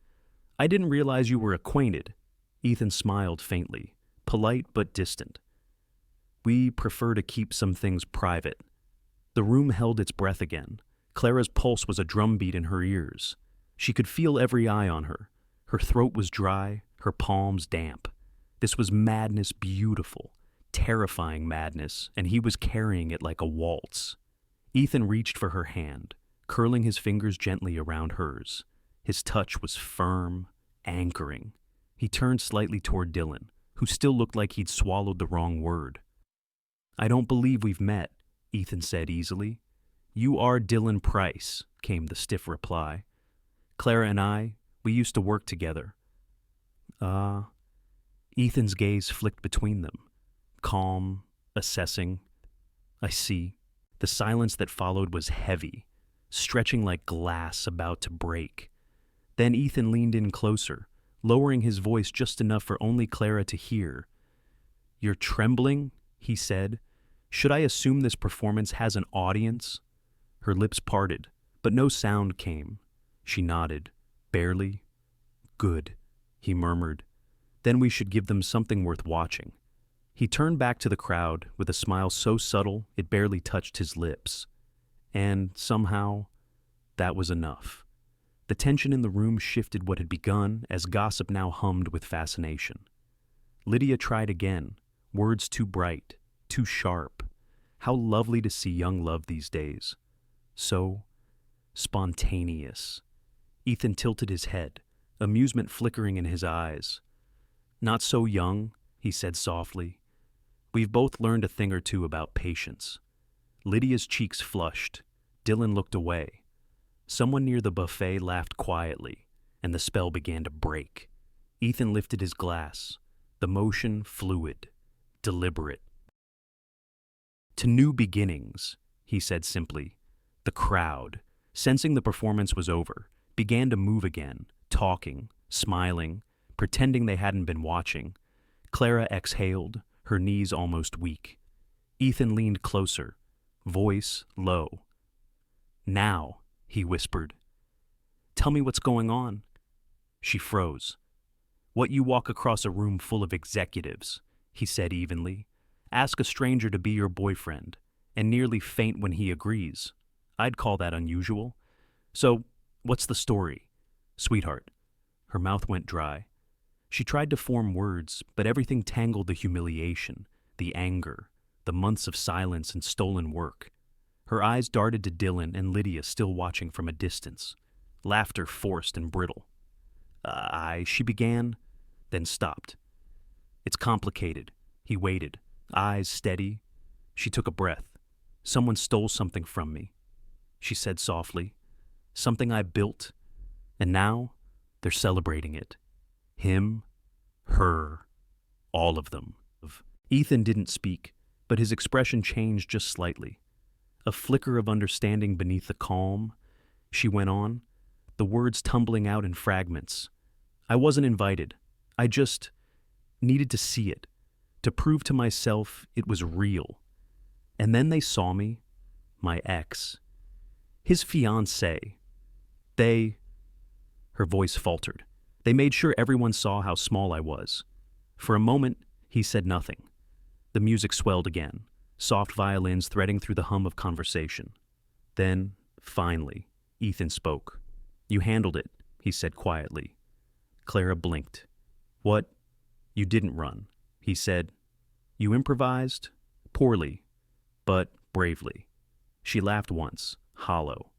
"I didn't realize you were acquainted." Ethan smiled faintly, polite but distant. "We prefer to keep some things private." The room held its breath again. Clara's pulse was a drumbeat in her ears. She could feel every eye on her. Her throat was dry, her palms damp. This was madness, beautiful, terrifying madness, and he was carrying it like a waltz. Ethan reached for her hand, curling his fingers gently around hers. His touch was firm, anchoring. He turned slightly toward Dylan, who still looked like he'd swallowed the wrong word. "I don't believe we've met," Ethan said easily. "You are Dylan Price," came the stiff reply. "Clara and we used to work together." Ethan's gaze flicked between them, calm, assessing. "I see." The silence that followed was heavy, stretching like glass about to break. Then Ethan leaned in closer, lowering his voice just enough for only Clara to hear. "You're trembling?" he said. "Should I assume this performance has an audience?" Her lips parted, but no sound came. She nodded, barely. "Good," he murmured. "Then we should give them something worth watching." He turned back to the crowd with a smile so subtle it barely touched his lips. And somehow, that was enough. The tension in the room shifted what had begun as gossip now hummed with fascination. Lydia tried again, words too bright, too sharp. How lovely to see young love these days. So spontaneous. Ethan tilted his head, amusement flickering in his eyes. "Not so young," he said softly. "We've both learned a thing or two about patience." Lydia's cheeks flushed. Dylan looked away. Someone near the buffet laughed quietly, and the spell began to break. Ethan lifted his glass, the motion fluid, deliberate. "To new beginnings," he said simply. The crowd, sensing the performance was over, began to move again, talking, smiling, pretending they hadn't been watching. Clara exhaled, her knees almost weak. Ethan leaned closer, voice low. "Now," he whispered. "Tell me what's going on." She froze. "What you walk across a room full of executives," he said evenly. "Ask a stranger to be your boyfriend, and nearly faint when he agrees. I'd call that unusual. So, what's the story, sweetheart?" Her mouth went dry. She tried to form words, but everything tangled: the humiliation, the anger, the months of silence and stolen work. Her eyes darted to Dylan and Lydia still watching from a distance, laughter forced and brittle. She began, then stopped. "It's complicated." He waited, eyes steady. She took a breath. "Someone stole something from me," she said softly. "Something I built, and now they're celebrating it. Him, her, all of them." Ethan didn't speak, but his expression changed just slightly. A flicker of understanding beneath the calm. She went on, the words tumbling out in fragments. "I wasn't invited. I just needed to see it, to prove to myself it was real. And then they saw me, my ex, his fiancée. Her voice faltered. They made sure everyone saw how small I was. For a moment, he said nothing. The music swelled again, soft violins threading through the hum of conversation. Then, finally, Ethan spoke. "You handled it," he said quietly. Clara blinked. "What? You didn't run," he said. "You improvised? Poorly, but bravely." She laughed once, hollow.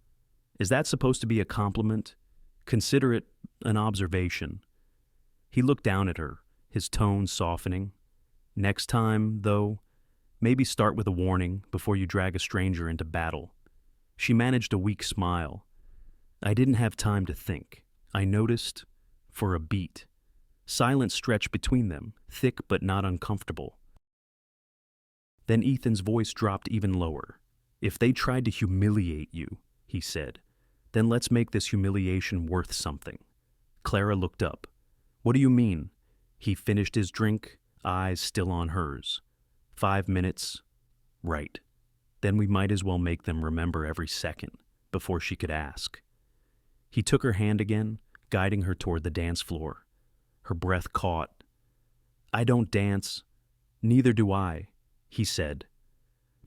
"Is that supposed to be a compliment? Consider it an observation." He looked down at her, his tone softening. "Next time, though, maybe start with a warning before you drag a stranger into battle." She managed a weak smile. "I didn't have time to think. I noticed, for a beat." Silence stretched between them, thick but not uncomfortable. Then Ethan's voice dropped even lower. "If they tried to humiliate you," he said, "then let's make this humiliation worth something." Clara looked up. "What do you mean?" He finished his drink, eyes still on hers. 5 minutes. Right. Then we might as well make them remember every second before she could ask. He took her hand again, guiding her toward the dance floor. Her breath caught. "I don't dance. Neither do I," he said.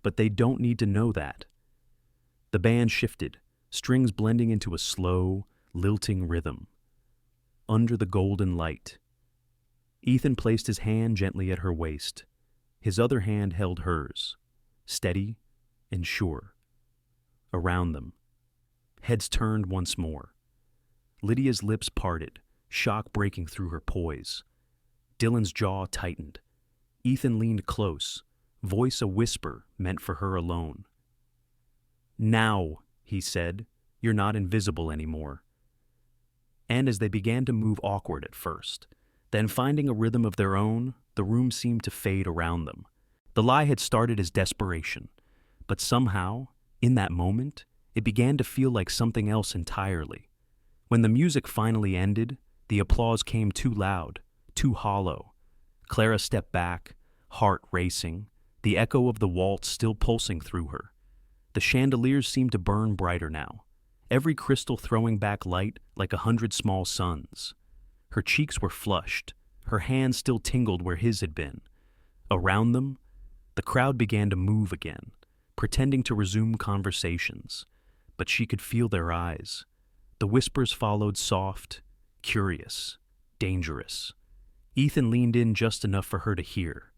"But they don't need to know that." The band shifted, strings blending into a slow, lilting rhythm. Under the golden light. Ethan placed his hand gently at her waist. His other hand held hers, steady and sure. Around them. Heads turned once more. Lydia's lips parted, shock breaking through her poise. Dylan's jaw tightened. Ethan leaned close, voice a whisper meant for her alone. "Now," he said, "you're not invisible anymore." And as they began to move awkward at first, then finding a rhythm of their own, the room seemed to fade around them. The lie had started as desperation, but somehow, in that moment, it began to feel like something else entirely. When the music finally ended, the applause came too loud, too hollow. Clara stepped back, heart racing, the echo of the waltz still pulsing through her. The chandeliers seemed to burn brighter now, every crystal throwing back light like 100 small suns. Her cheeks were flushed, her hands still tingled where his had been. Around them, the crowd began to move again, pretending to resume conversations, but she could feel their eyes. The whispers followed, soft, curious, dangerous. Ethan leaned in just enough for her to hear.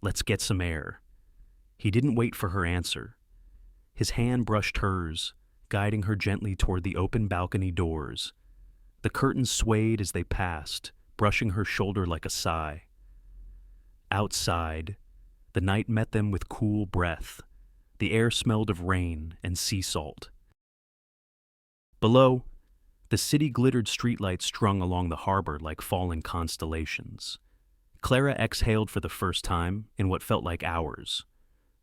"Let's get some air." He didn't wait for her answer. His hand brushed hers, guiding her gently toward the open balcony doors. The curtains swayed as they passed, brushing her shoulder like a sigh. Outside, the night met them with cool breath. The air smelled of rain and sea salt. Below, the city glittered streetlights strung along the harbor like falling constellations. Clara exhaled for the first time in what felt like hours.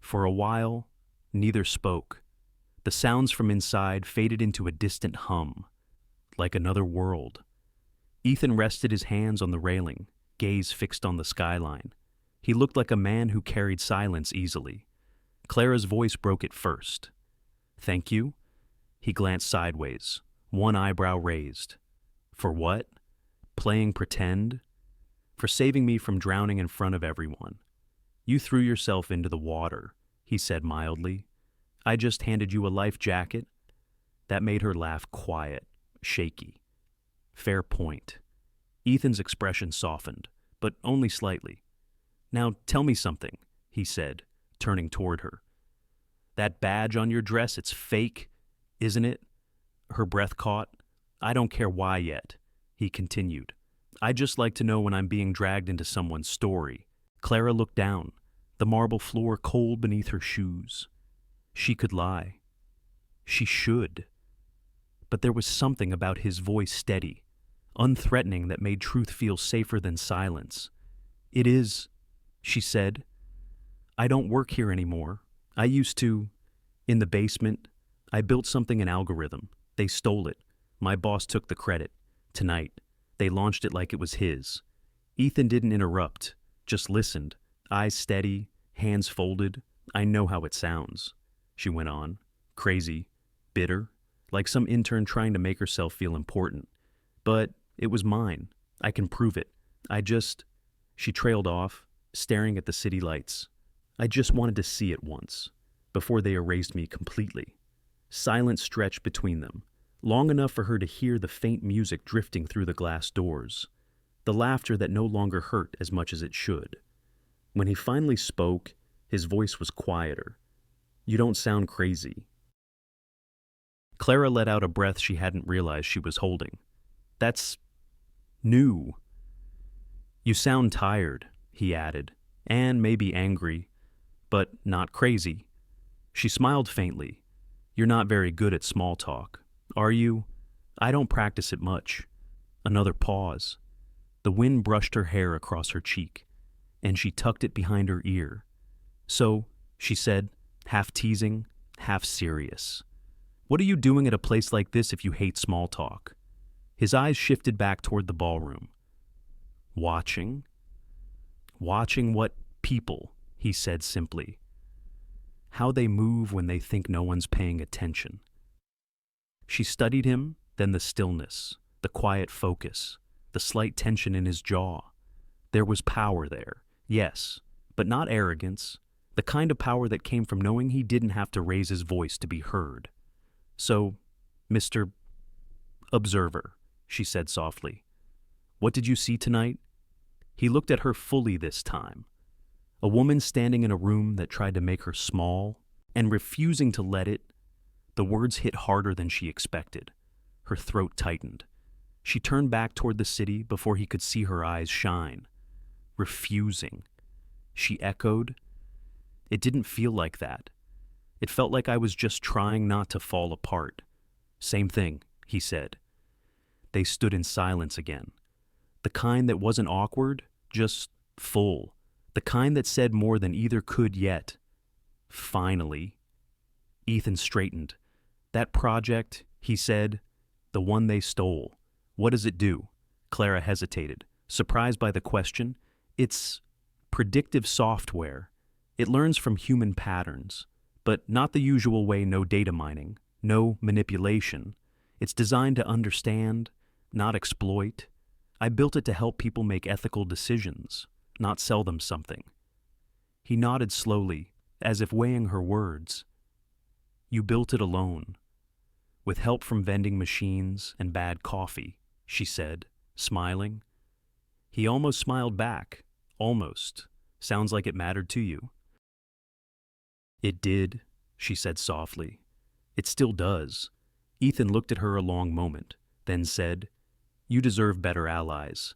For a while, neither spoke. The sounds from inside faded into a distant hum, like another world. Ethan rested his hands on the railing, gaze fixed on the skyline. He looked like a man who carried silence easily. Clara's voice broke it first. "Thank you?" He glanced sideways, one eyebrow raised. "For what? Playing pretend? For saving me from drowning in front of everyone. You threw yourself into the water," he said mildly. "I just handed you a life jacket." That made her laugh quiet, shaky. "Fair point." Ethan's expression softened, but only slightly. "Now tell me something," he said, turning toward her. "That badge on your dress, it's fake, isn't it?" Her breath caught. "I don't care why yet," he continued. "I just like to know when I'm being dragged into someone's story." Clara looked down, the marble floor cold beneath her shoes. She could lie. She should. But there was something about his voice steady, unthreatening, that made truth feel safer than silence. "It is," she said. "I don't work here anymore. I used to. In the basement. I built something in algorithm. They stole it. My boss took the credit. Tonight, they launched it like it was his." Ethan didn't interrupt, just listened, eyes steady, hands folded. "I know how it sounds," she went on. "Crazy, bitter, like some intern trying to make herself feel important. But it was mine. I can prove it. She trailed off, staring at the city lights. "I just wanted to see it once, before they erased me completely." Silence stretched between them, long enough for her to hear the faint music drifting through the glass doors, the laughter that no longer hurt as much as it should. When he finally spoke, his voice was quieter. "You don't sound crazy." Clara let out a breath she hadn't realized she was holding. "That's new." "You sound tired," he added, "and maybe angry, but not crazy." She smiled faintly. "You're not very good at small talk, are you?" "I don't practice it much." Another pause. The wind brushed her hair across her cheek, and she tucked it behind her ear. "So," she said, half teasing, half serious, "what are you doing at a place like this if you hate small talk?" His eyes shifted back toward the ballroom. "Watching?" "Watching what people," he said simply. "How they move when they think no one's paying attention." She studied him, then the stillness, the quiet focus, the slight tension in his jaw. There was power there, yes, but not arrogance, the kind of power that came from knowing he didn't have to raise his voice to be heard. "So, Mr. Observer," she said softly, "what did you see tonight?" He looked at her fully this time. A woman standing in a room that tried to make her small and refusing to let it. The words hit harder than she expected. Her throat tightened. She turned back toward the city before he could see her eyes shine. Refusing. She echoed. It didn't feel like that. It felt like I was just trying not to fall apart. Same thing, he said. They stood in silence again. The kind that wasn't awkward, just full. The kind that said more than either could yet. Finally. Ethan straightened. That project, he said, the one they stole. What does it do? Clara hesitated, surprised by the question. It's predictive software. It learns from human patterns, but not the usual way, no data mining, no manipulation. It's designed to understand, not exploit. I built it to help people make ethical decisions, not sell them something. He nodded slowly, as if weighing her words. You built it alone, with help from vending machines and bad coffee, she said, smiling. He almost smiled back. Almost. Sounds like it mattered to you. It did, she said softly. It still does. Ethan looked at her a long moment, then said, You deserve better allies.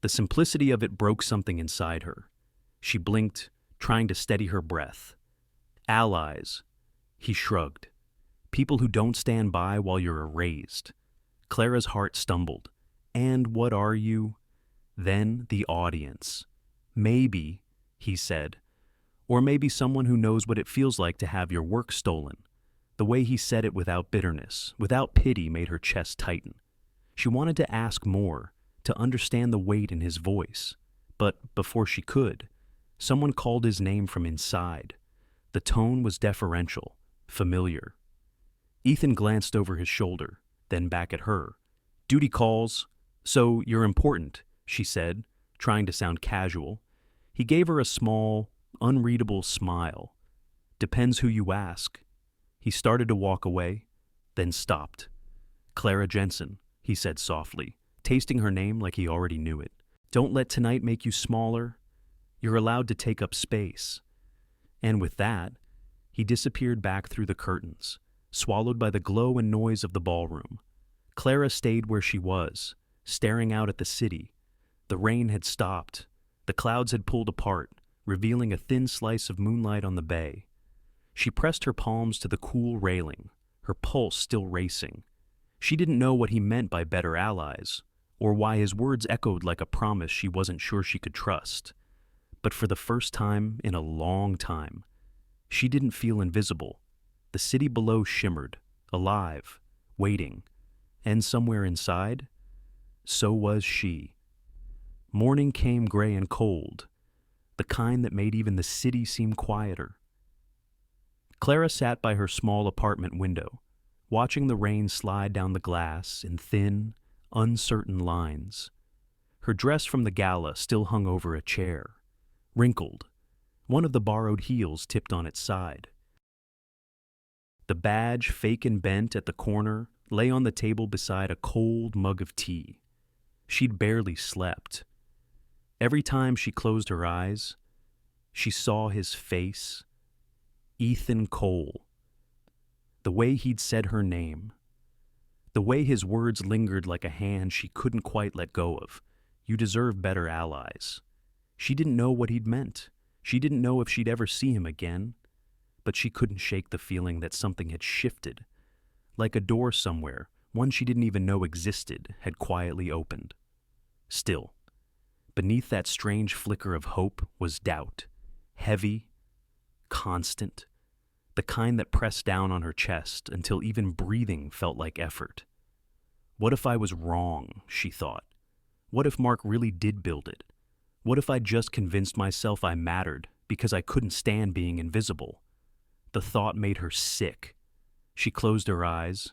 The simplicity of it broke something inside her. She blinked, trying to steady her breath. Allies. He shrugged. People who don't stand by while you're erased. Clara's heart stumbled. And what are you? Then the audience. Maybe, he said. Or maybe someone who knows what it feels like to have your work stolen. The way he said it without bitterness, without pity, made her chest tighten. She wanted to ask more, to understand the weight in his voice. But before she could, someone called his name from inside. The tone was deferential, familiar. Ethan glanced over his shoulder, then back at her. Duty calls. So you're important, she said, trying to sound casual. He gave her a small, unreadable smile. Depends who you ask. He started to walk away, then stopped. Clara Jensen, he said softly, tasting her name like he already knew it. Don't let tonight make you smaller. You're allowed to take up space. And with that, he disappeared back through the curtains, swallowed by the glow and noise of the ballroom. Clara stayed where she was, staring out at the city. The rain had stopped. The clouds had pulled apart, revealing a thin slice of moonlight on the bay. She pressed her palms to the cool railing, her pulse still racing. She didn't know what he meant by better allies, or why his words echoed like a promise she wasn't sure she could trust. But for the first time in a long time, she didn't feel invisible. The city below shimmered, alive, waiting. And somewhere inside, so was she. Morning came gray and cold, the kind that made even the city seem quieter. Clara sat by her small apartment window, watching the rain slide down the glass in thin, uncertain lines. Her dress from the gala still hung over a chair, wrinkled, one of the borrowed heels tipped on its side. The badge, fake and bent at the corner, lay on the table beside a cold mug of tea. She'd barely slept. Every time she closed her eyes, she saw his face. Ethan Cole. The way he'd said her name. The way his words lingered like a hand she couldn't quite let go of. You deserve better allies. She didn't know what he'd meant. She didn't know if she'd ever see him again. But she couldn't shake the feeling that something had shifted. Like a door somewhere, one she didn't even know existed, had quietly opened. Still, beneath that strange flicker of hope was doubt. Heavy, constant, the kind that pressed down on her chest until even breathing felt like effort. What if I was wrong, she thought. What if Mark really did build it? What if I just convinced myself I mattered because I couldn't stand being invisible? The thought made her sick. She closed her eyes,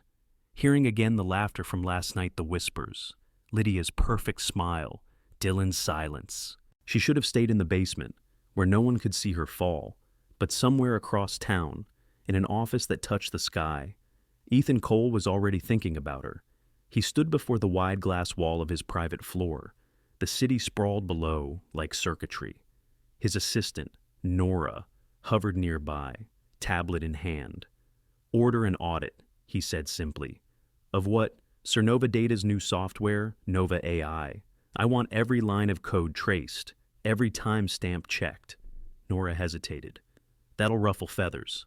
hearing again the laughter from last night, the whispers, Lydia's perfect smile, Dylan's silence. She should have stayed in the basement, where no one could see her fall, but somewhere across town, in an office that touched the sky, Ethan Cole was already thinking about her. He stood before the wide glass wall of his private floor. The city sprawled below like circuitry. His assistant, Nora, hovered nearby, tablet in hand. Order an audit, he said simply. Of what Sir Nova Data's new software, Nova AI. I want every line of code traced, every timestamp checked. Nora hesitated. That'll ruffle feathers.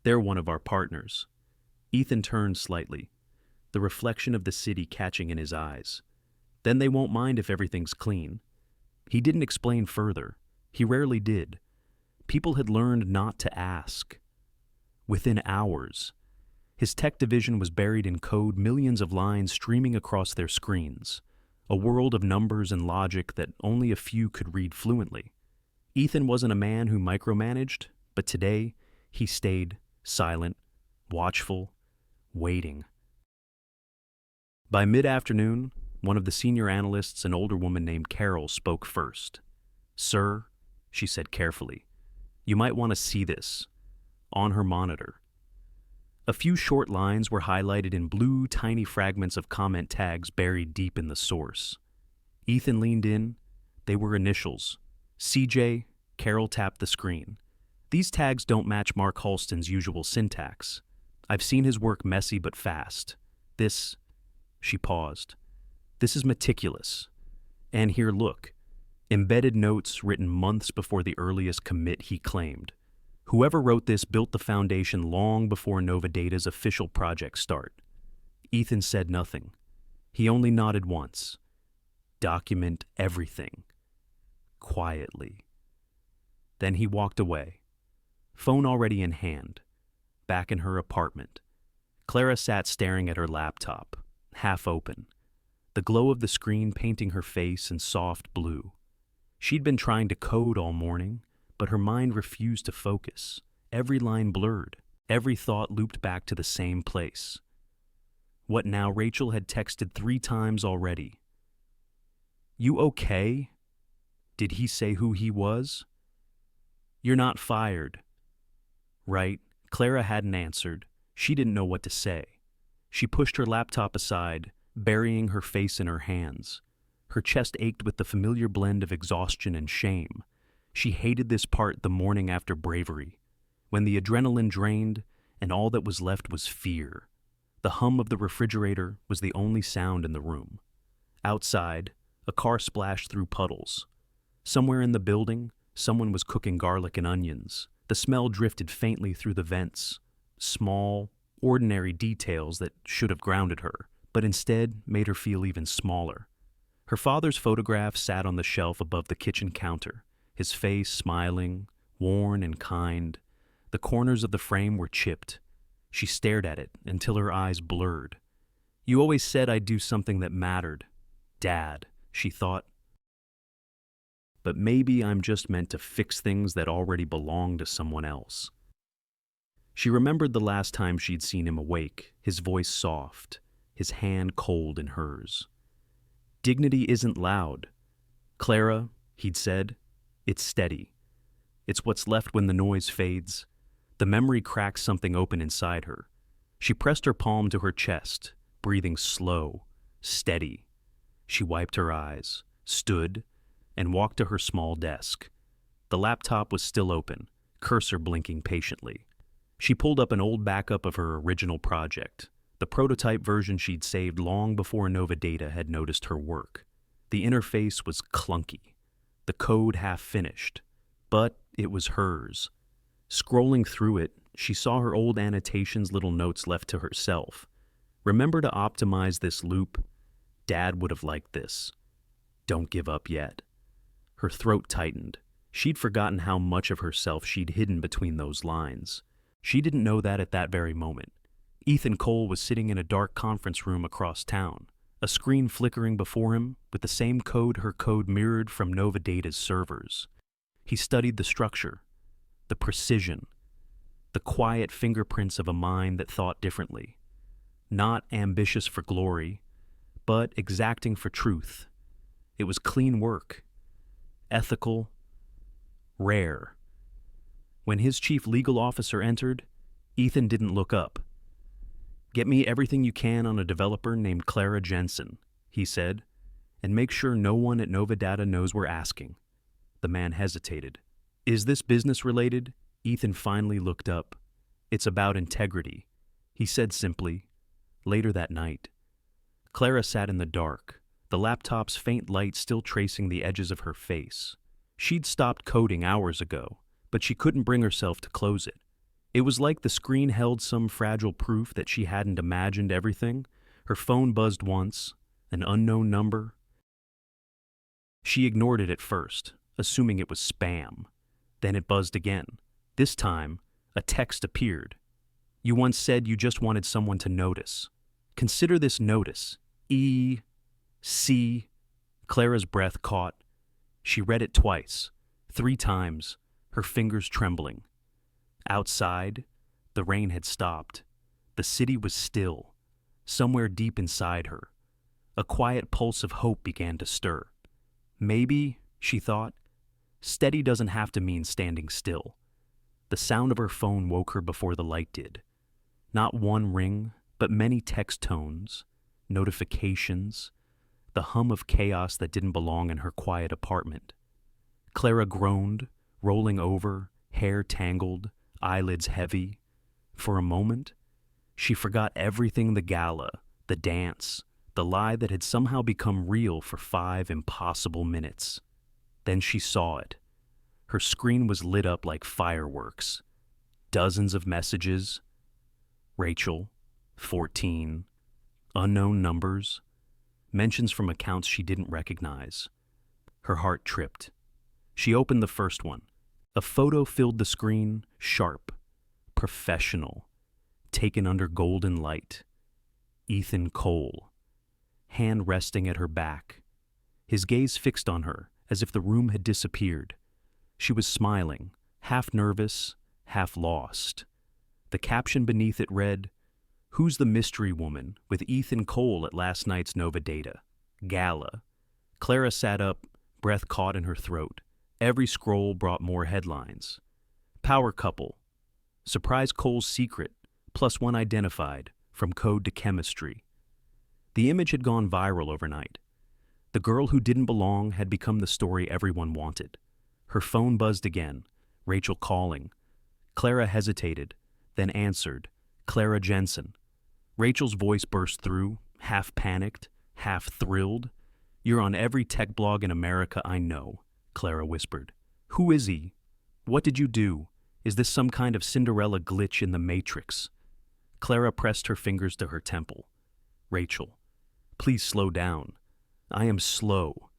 They're one of our partners. Ethan turned slightly, the reflection of the city catching in his eyes. Then they won't mind if everything's clean. He didn't explain further. He rarely did. People had learned not to ask. Within hours, his tech division was buried in code, millions of lines streaming across their screens, a world of numbers and logic that only a few could read fluently. Ethan wasn't a man who micromanaged, but today he stayed silent, watchful, waiting. By mid-afternoon, one of the senior analysts, an older woman named Carol, spoke first. "Sir," she said carefully, "you might want to see this." On her monitor, a few short lines were highlighted in blue, tiny fragments of comment tags buried deep in the source. Ethan leaned in. They were initials. CJ. Carol tapped the screen. "These tags don't match Mark Halston's usual syntax. I've seen his work messy but fast. This," she paused, "this is meticulous. And here, look. Embedded notes written months before the earliest commit he claimed. Whoever wrote this built the foundation long before Nova Data's official project start." Ethan said nothing. He only nodded once. "Document everything." Quietly. Then he walked away, phone already in hand, back in her apartment. Clara sat staring at her laptop, half open, the glow of the screen painting her face in soft blue. She'd been trying to code all morning, but her mind refused to focus. Every line blurred, every thought looped back to the same place. What now? Rachel had texted 3 times already. "You okay?" Did he say who he was? "You're not fired." Right? Clara hadn't answered. She didn't know what to say. She pushed her laptop aside, burying her face in her hands. Her chest ached with the familiar blend of exhaustion and shame. She hated this part the morning after bravery, when the adrenaline drained and all that was left was fear. The hum of the refrigerator was the only sound in the room. Outside, a car splashed through puddles. Somewhere in the building, someone was cooking garlic and onions. The smell drifted faintly through the vents. Small, ordinary details that should have grounded her, but instead made her feel even smaller. Her father's photograph sat on the shelf above the kitchen counter, his face smiling, worn and kind. The corners of the frame were chipped. She stared at it until her eyes blurred. "You always said I'd do something that mattered, Dad," she thought. "But maybe I'm just meant to fix things that already belong to someone else." She remembered the last time she'd seen him awake, his voice soft, his hand cold in hers. "Dignity isn't loud, Clara," he'd said. "It's steady. It's what's left when the noise fades." The memory cracked something open inside her. She pressed her palm to her chest, breathing slow, steady. She wiped her eyes, stood, and walked to her small desk. The laptop was still open, cursor blinking patiently. She pulled up an old backup of her original project, the prototype version she'd saved long before Nova Data had noticed her work. The interface was clunky, the code half-finished, but it was hers. Scrolling through it, she saw her old annotations, little notes left to herself. "Remember to optimize this loop. Dad would have liked this. Don't give up yet." Her throat tightened. She'd forgotten how much of herself she'd hidden between those lines. She didn't know that at that very moment. Ethan Cole was sitting in a dark conference room across town, a screen flickering before him with the same code her code mirrored from Nova Data's servers. He studied the structure, the precision, the quiet fingerprints of a mind that thought differently. Not ambitious for glory, but exacting for truth. It was clean work, ethical, rare. When his chief legal officer entered, Ethan didn't look up. "Get me everything you can on a developer named Clara Jensen," he said, "and make sure no one at Nova Data knows we're asking." The man hesitated. "Is this business related?" Ethan finally looked up. "It's about integrity," he said simply. Later that night, Clara sat in the dark, the laptop's faint light still tracing the edges of her face. She'd stopped coding hours ago, but she couldn't bring herself to close it. It was like the screen held some fragile proof that she hadn't imagined everything. Her phone buzzed once, an unknown number. She ignored it at first, assuming it was spam. Then it buzzed again. This time, a text appeared. You once said you just wanted someone to notice. Consider this notice. E.C. Clara's breath caught. She read it twice, 3 times, her fingers trembling. Outside, the rain had stopped. The city was still. Somewhere deep inside her, a quiet pulse of hope began to stir. Maybe, she thought, steady doesn't have to mean standing still. The sound of her phone woke her before the light did. Not one ring, but many text tones, notifications, the hum of chaos that didn't belong in her quiet apartment. Clara groaned, rolling over, hair tangled, eyelids heavy. For a moment, she forgot everything: the gala, the dance, the lie that had somehow become real for 5 impossible minutes. Then she saw it. Her screen was lit up like fireworks. Dozens of messages. Rachel, 14, unknown numbers, mentions from accounts she didn't recognize. Her heart tripped. She opened the first one. A photo filled the screen, sharp, professional, taken under golden light. Ethan Cole, hand resting at her back, his gaze fixed on her as if the room had disappeared. She was smiling, half nervous, half lost. The caption beneath it read, "Who's the mystery woman with Ethan Cole at last night's Nova Data? Gala." Clara sat up, breath caught in her throat. Every scroll brought more headlines. Power couple. Surprise Cole's secret, +1 identified, from code to chemistry. The image had gone viral overnight. The girl who didn't belong had become the story everyone wanted. Her phone buzzed again, Rachel calling. Clara hesitated, then answered, Clara Jensen. Rachel's voice burst through, half panicked, half thrilled. "You're on every tech blog in America I know," Clara whispered. "Who is he? What did you do? Is this some kind of Cinderella glitch in the Matrix?" Clara pressed her fingers to her temple. "Rachel, please slow down. I am slow.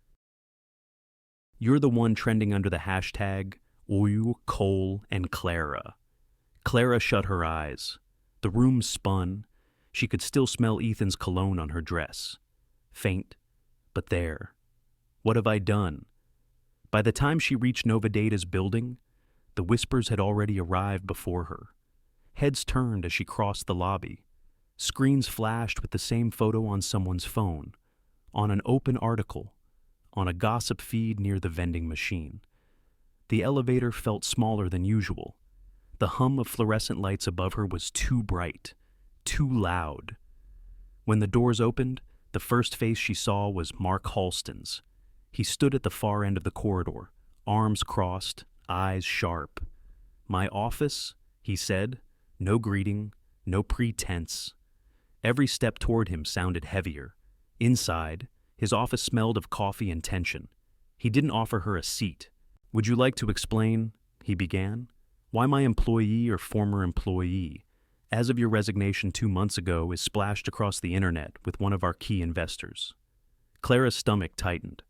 You're the one trending under the hashtag Oyu, Cole, and Clara." Clara shut her eyes. The room spun. She could still smell Ethan's cologne on her dress. Faint, but there. What have I done? By the time she reached Nova Data's building, the whispers had already arrived before her. Heads turned as she crossed the lobby. Screens flashed with the same photo on someone's phone, on an open article, on a gossip feed near the vending machine. The elevator felt smaller than usual. The hum of fluorescent lights above her was too bright, too loud. When the doors opened, the first face she saw was Mark Halston's. He stood at the far end of the corridor, arms crossed, eyes sharp. "My office?" he said. No greeting, no pretense. Every step toward him sounded heavier. Inside, his office smelled of coffee and tension. He didn't offer her a seat. "Would you like to explain?" he began. "Why my employee or former employee, as of your resignation 2 months ago, is splashed across the internet with one of our key investors." Clara's stomach tightened.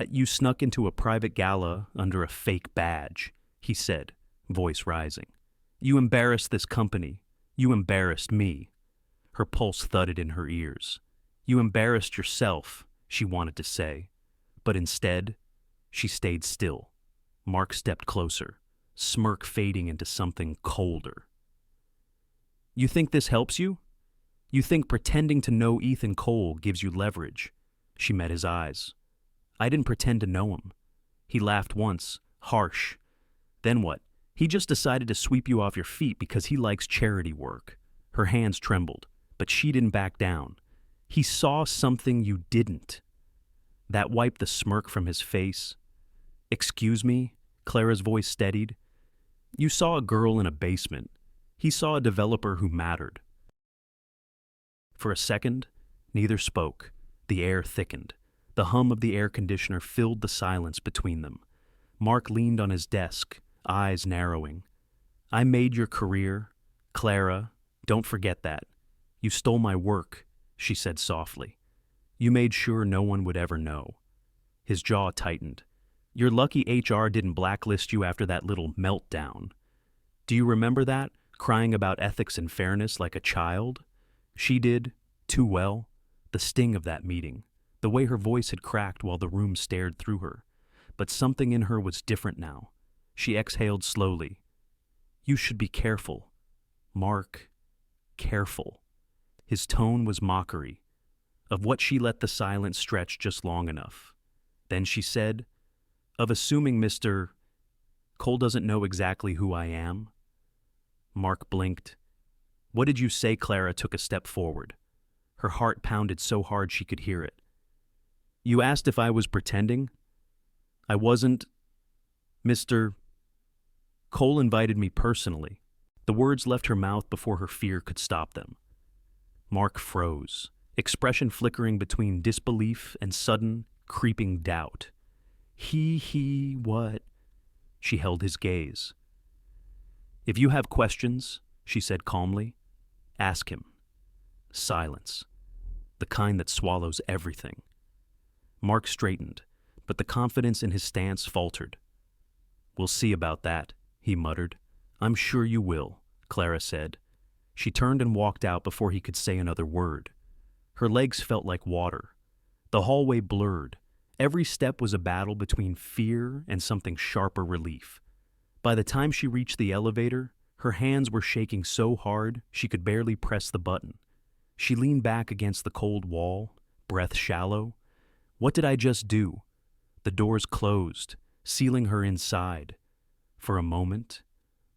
You snuck into a private gala under a fake badge," he said, voice rising. "You embarrassed this company. You embarrassed me." Her pulse thudded in her ears. "You embarrassed yourself," she wanted to say. But instead, she stayed still. Mark stepped closer, smirk fading into something colder. "You think this helps you? You think pretending to know Ethan Cole gives you leverage?" She met his eyes. "I didn't pretend to know him." He laughed once, harsh. "Then what? He just decided to sweep you off your feet because he likes charity work." Her hands trembled, but she didn't back down. "He saw something you didn't." That wiped the smirk from his face. "Excuse me?" Clara's voice steadied. "You saw a girl in a basement. He saw a developer who mattered." For a second, Neither spoke. The air thickened. The hum of the air conditioner filled the silence between them. Mark leaned on his desk, eyes narrowing. I made your career. Clara, don't forget that. You stole my work, she said softly. You made sure no one would ever know. His jaw tightened. You're lucky HR didn't blacklist you after that little meltdown. Do you remember that, crying about ethics and fairness like a child? She did, too well. The sting of that meeting, the way her voice had cracked while the room stared through her. But something in her was different now. She exhaled slowly. You should be careful. Mark, careful. His tone was mockery. Of what she let the silence stretch just long enough. Then she said, of assuming Mr. Cole doesn't know exactly who I am. Mark blinked. What did you say? Clara took a step forward. Her heart pounded so hard she could hear it. You asked if I was pretending? I wasn't. Mr. Cole invited me personally. The words left her mouth before her fear could stop them. Mark froze, expression flickering between disbelief and sudden, creeping doubt. What? She held his gaze. If you have questions, she said calmly, ask him. Silence. The kind that swallows everything. Mark straightened, but the confidence in his stance faltered. We'll see about that, he muttered. I'm sure you will, Clara said. She turned and walked out before he could say another word. Her legs felt like water. The hallway blurred. Every step was a battle between fear and something sharper relief. By the time she reached the elevator, her hands were shaking so hard she could barely press the button. She leaned back against the cold wall, breath shallow. What did I just do? The doors closed, sealing her inside. For a moment,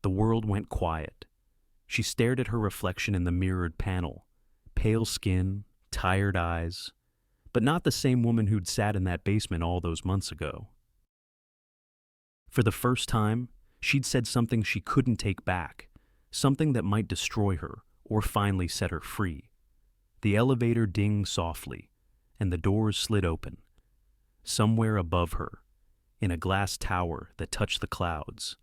the world went quiet. She stared at her reflection in the mirrored panel. Pale skin, tired eyes, but not the same woman who'd sat in that basement all those months ago. For the first time, she'd said something she couldn't take back, something that might destroy her or finally set her free. The elevator dinged softly, and the doors slid open. Somewhere above her, in a glass tower that touched the clouds,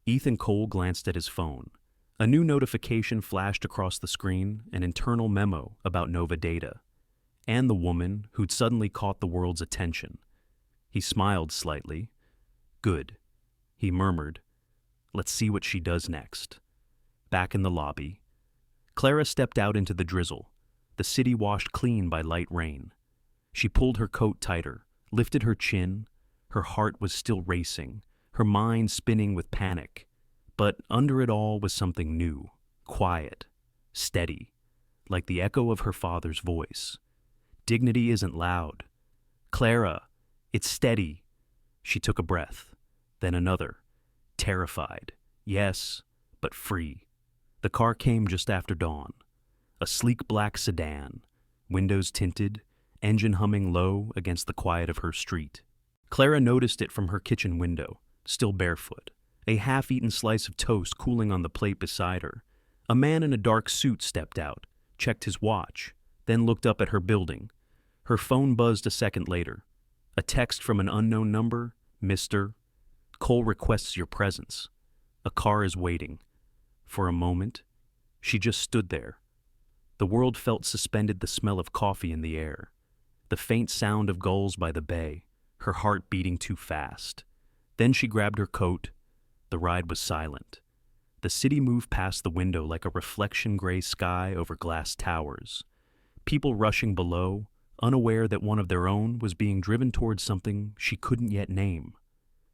Ethan Cole glanced at his phone. A new notification flashed across the screen, an internal memo about Nova Data, and the woman who'd suddenly caught the world's attention. He smiled slightly. Good, he murmured. Let's see what she does next. Back in the lobby, Clara stepped out into the drizzle, the city washed clean by light rain. She pulled her coat tighter, lifted her chin. Her heart was still racing, her mind spinning with panic. But under it all was something new, quiet, steady, like the echo of her father's voice. Dignity isn't loud. Clara, it's steady. She took a breath, then another, terrified. Yes, but free. The car came just after dawn. A sleek black sedan, windows tinted, engine humming low against the quiet of her street. Clara noticed it from her kitchen window, still barefoot. A half-eaten slice of toast cooling on the plate beside her. A man in a dark suit stepped out, checked his watch, then looked up at her building. Her phone buzzed a second later. A text from an unknown number. Mr. Cole requests your presence. A car is waiting. For a moment, she just stood there. The world felt suspended, the smell of coffee in the air. The faint sound of gulls by the bay, her heart beating too fast. Then she grabbed her coat. The ride was silent. The city moved past the window like a reflection-gray sky over glass towers. People rushing below, unaware that one of their own was being driven towards something she couldn't yet name.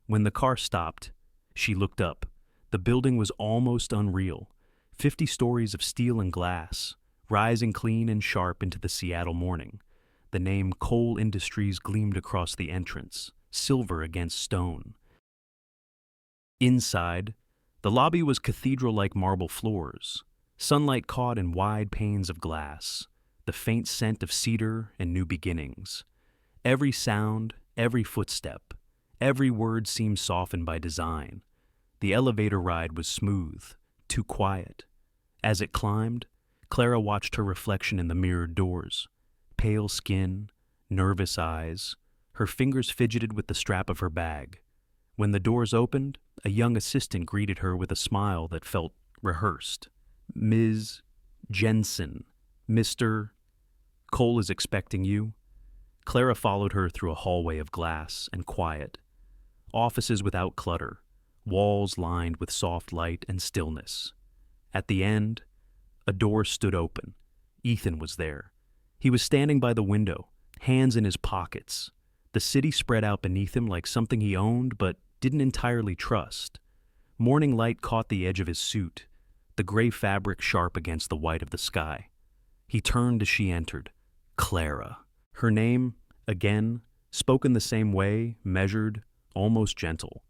When the car stopped, she looked up. The building was almost unreal. 50 stories of steel and glass, rising clean and sharp into the Seattle morning. The name Cole Industries gleamed across the entrance, silver against stone. Inside, the lobby was cathedral-like marble floors, sunlight caught in wide panes of glass, the faint scent of cedar and new beginnings. Every sound, every footstep, every word seemed softened by design. The elevator ride was smooth, too quiet. As it climbed, Clara watched her reflection in the mirrored doors. Pale skin, nervous eyes, her fingers fidgeted with the strap of her bag. When the doors opened, a young assistant greeted her with a smile that felt rehearsed. "Ms. Jensen, Mr. Cole is expecting you." Clara followed her through a hallway of glass and quiet. Offices without clutter, walls lined with soft light and stillness. At the end, a door stood open. Ethan was there. He was standing by the window, hands in his pockets. The city spread out beneath him like something he owned but didn't entirely trust. Morning light caught the edge of his suit, the gray fabric sharp against the white of the sky. He turned as she entered. Clara. Her name, again, spoken the same way, measured, almost gentle.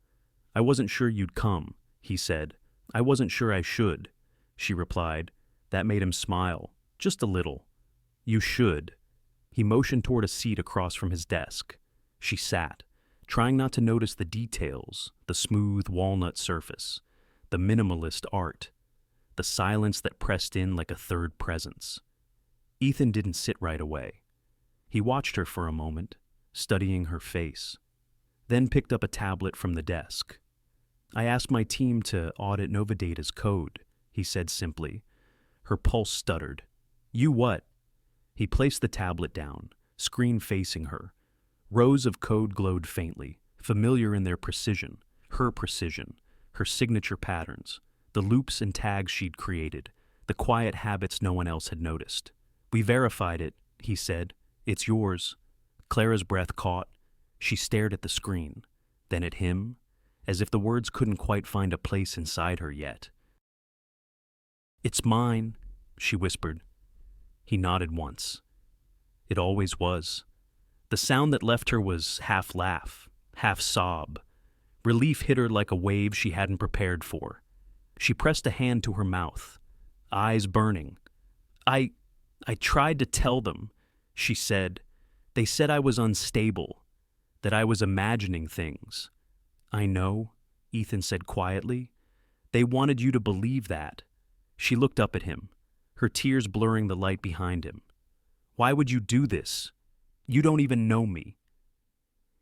"I wasn't sure you'd come," he said. "I wasn't sure I should," she replied. That made him smile, just a little. "You should." He motioned toward a seat across from his desk. She sat, trying not to notice the details, the smooth walnut surface, the minimalist art, the silence that pressed in like a third presence. Ethan didn't sit right away. He watched her for a moment, studying her face, then picked up a tablet from the desk. "I asked my team to audit Novadata's code," he said simply. Her pulse stuttered. "You what?" He placed the tablet down, screen facing her. Rows of code glowed faintly, familiar in their precision, her signature patterns, the loops and tags she'd created, the quiet habits no one else had noticed. "We verified it," he said. "It's yours." Clara's breath caught. She stared at the screen, then at him, as if the words couldn't quite find a place inside her yet. "It's mine," she whispered. He nodded once. It always was. The sound that left her was half laugh, half sob. Relief hit her like a wave she hadn't prepared for. She pressed a hand to her mouth, eyes burning. I tried to tell them," she said. "They said I was unstable, that I was imagining things." "I know," Ethan said quietly. "They wanted you to believe that." She looked up at him, her tears blurring the light behind him. "Why would you do this? You don't even know me."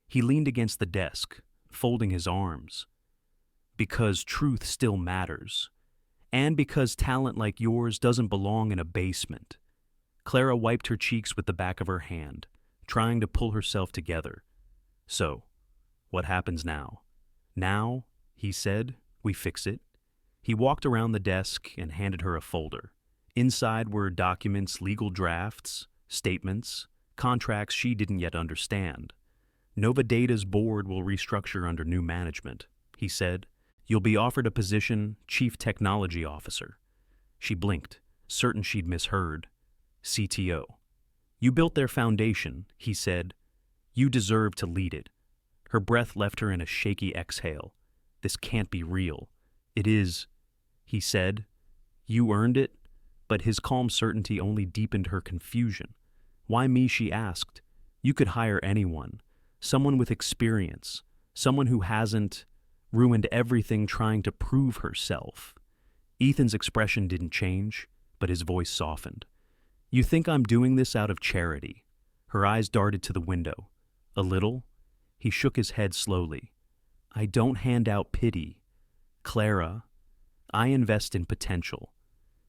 He leaned against the desk, folding his arms. "Because truth still matters. And because talent like yours doesn't belong in a basement." Clara wiped her cheeks with the back of her hand, trying to pull herself together. "So, what happens now?" "Now," he said, "we fix it." He walked around the desk and handed her a folder. Inside were documents, legal drafts, statements, contracts she didn't yet understand. "Novadata's board will restructure under new management," he said. "You'll be offered a position, Chief Technology Officer." She blinked, certain she'd misheard. "CTO. You built their foundation," he said. "You deserve to lead it." Her breath left her in a shaky exhale. "This can't be real." "It is," he said. "You earned it." But his calm certainty only deepened her confusion. "Why me?" she asked. "You could hire anyone. Someone with experience. Someone who hasn't ruined everything trying to prove herself." Ethan's expression didn't change, but his voice softened. "You think I'm doing this out of charity?" Her eyes darted to the window. "A little?" He shook his head slowly. "I don't hand out pity. Clara, I invest in potential.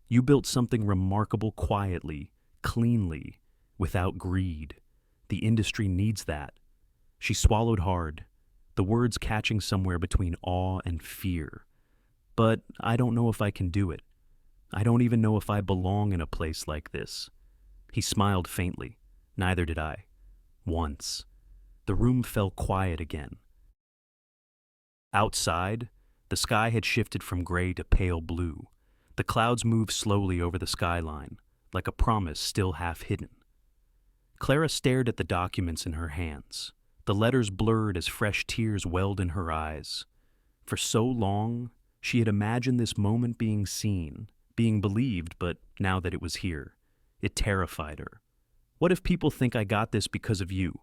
You built something remarkable quietly, cleanly, without greed. The industry needs that." She swallowed hard, the words catching somewhere between awe and fear. "But I don't know if I can do it. I don't even know if I belong in a place like this." He smiled faintly. "Neither did I. Once." The room fell quiet again. Outside, the sky had shifted from gray to pale blue. The clouds moved slowly over the skyline, like a promise still half hidden. Clara stared at the documents in her hands. The letters blurred as fresh tears welled in her eyes. For so long, she had imagined this moment being seen, being believed, but now that it was here, it terrified her. "What if people think I got this because of you?"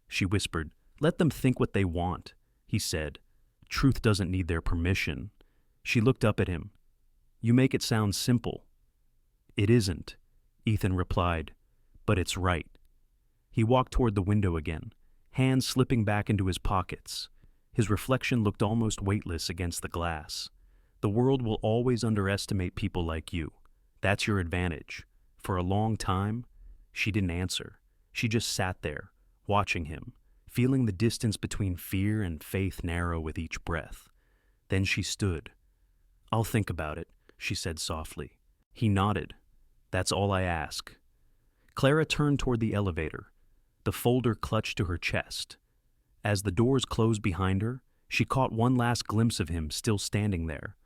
She whispered. "Let them think what they want," he said. "Truth doesn't need their permission." She looked up at him. "You make it sound simple." "It isn't," Ethan replied, "but it's right." He walked toward the window again, hands slipping back into his pockets. His reflection looked almost weightless against the glass. The world will always underestimate people like you. That's your advantage. For a long time, she didn't answer. She just sat there, watching him, feeling the distance between fear and faith narrow with each breath. Then she stood. "I'll think about it," she said softly. He nodded. "That's all I ask." Clara turned toward the elevator, the folder clutched to her chest. As the doors closed behind her, she caught one last glimpse of him still standing there,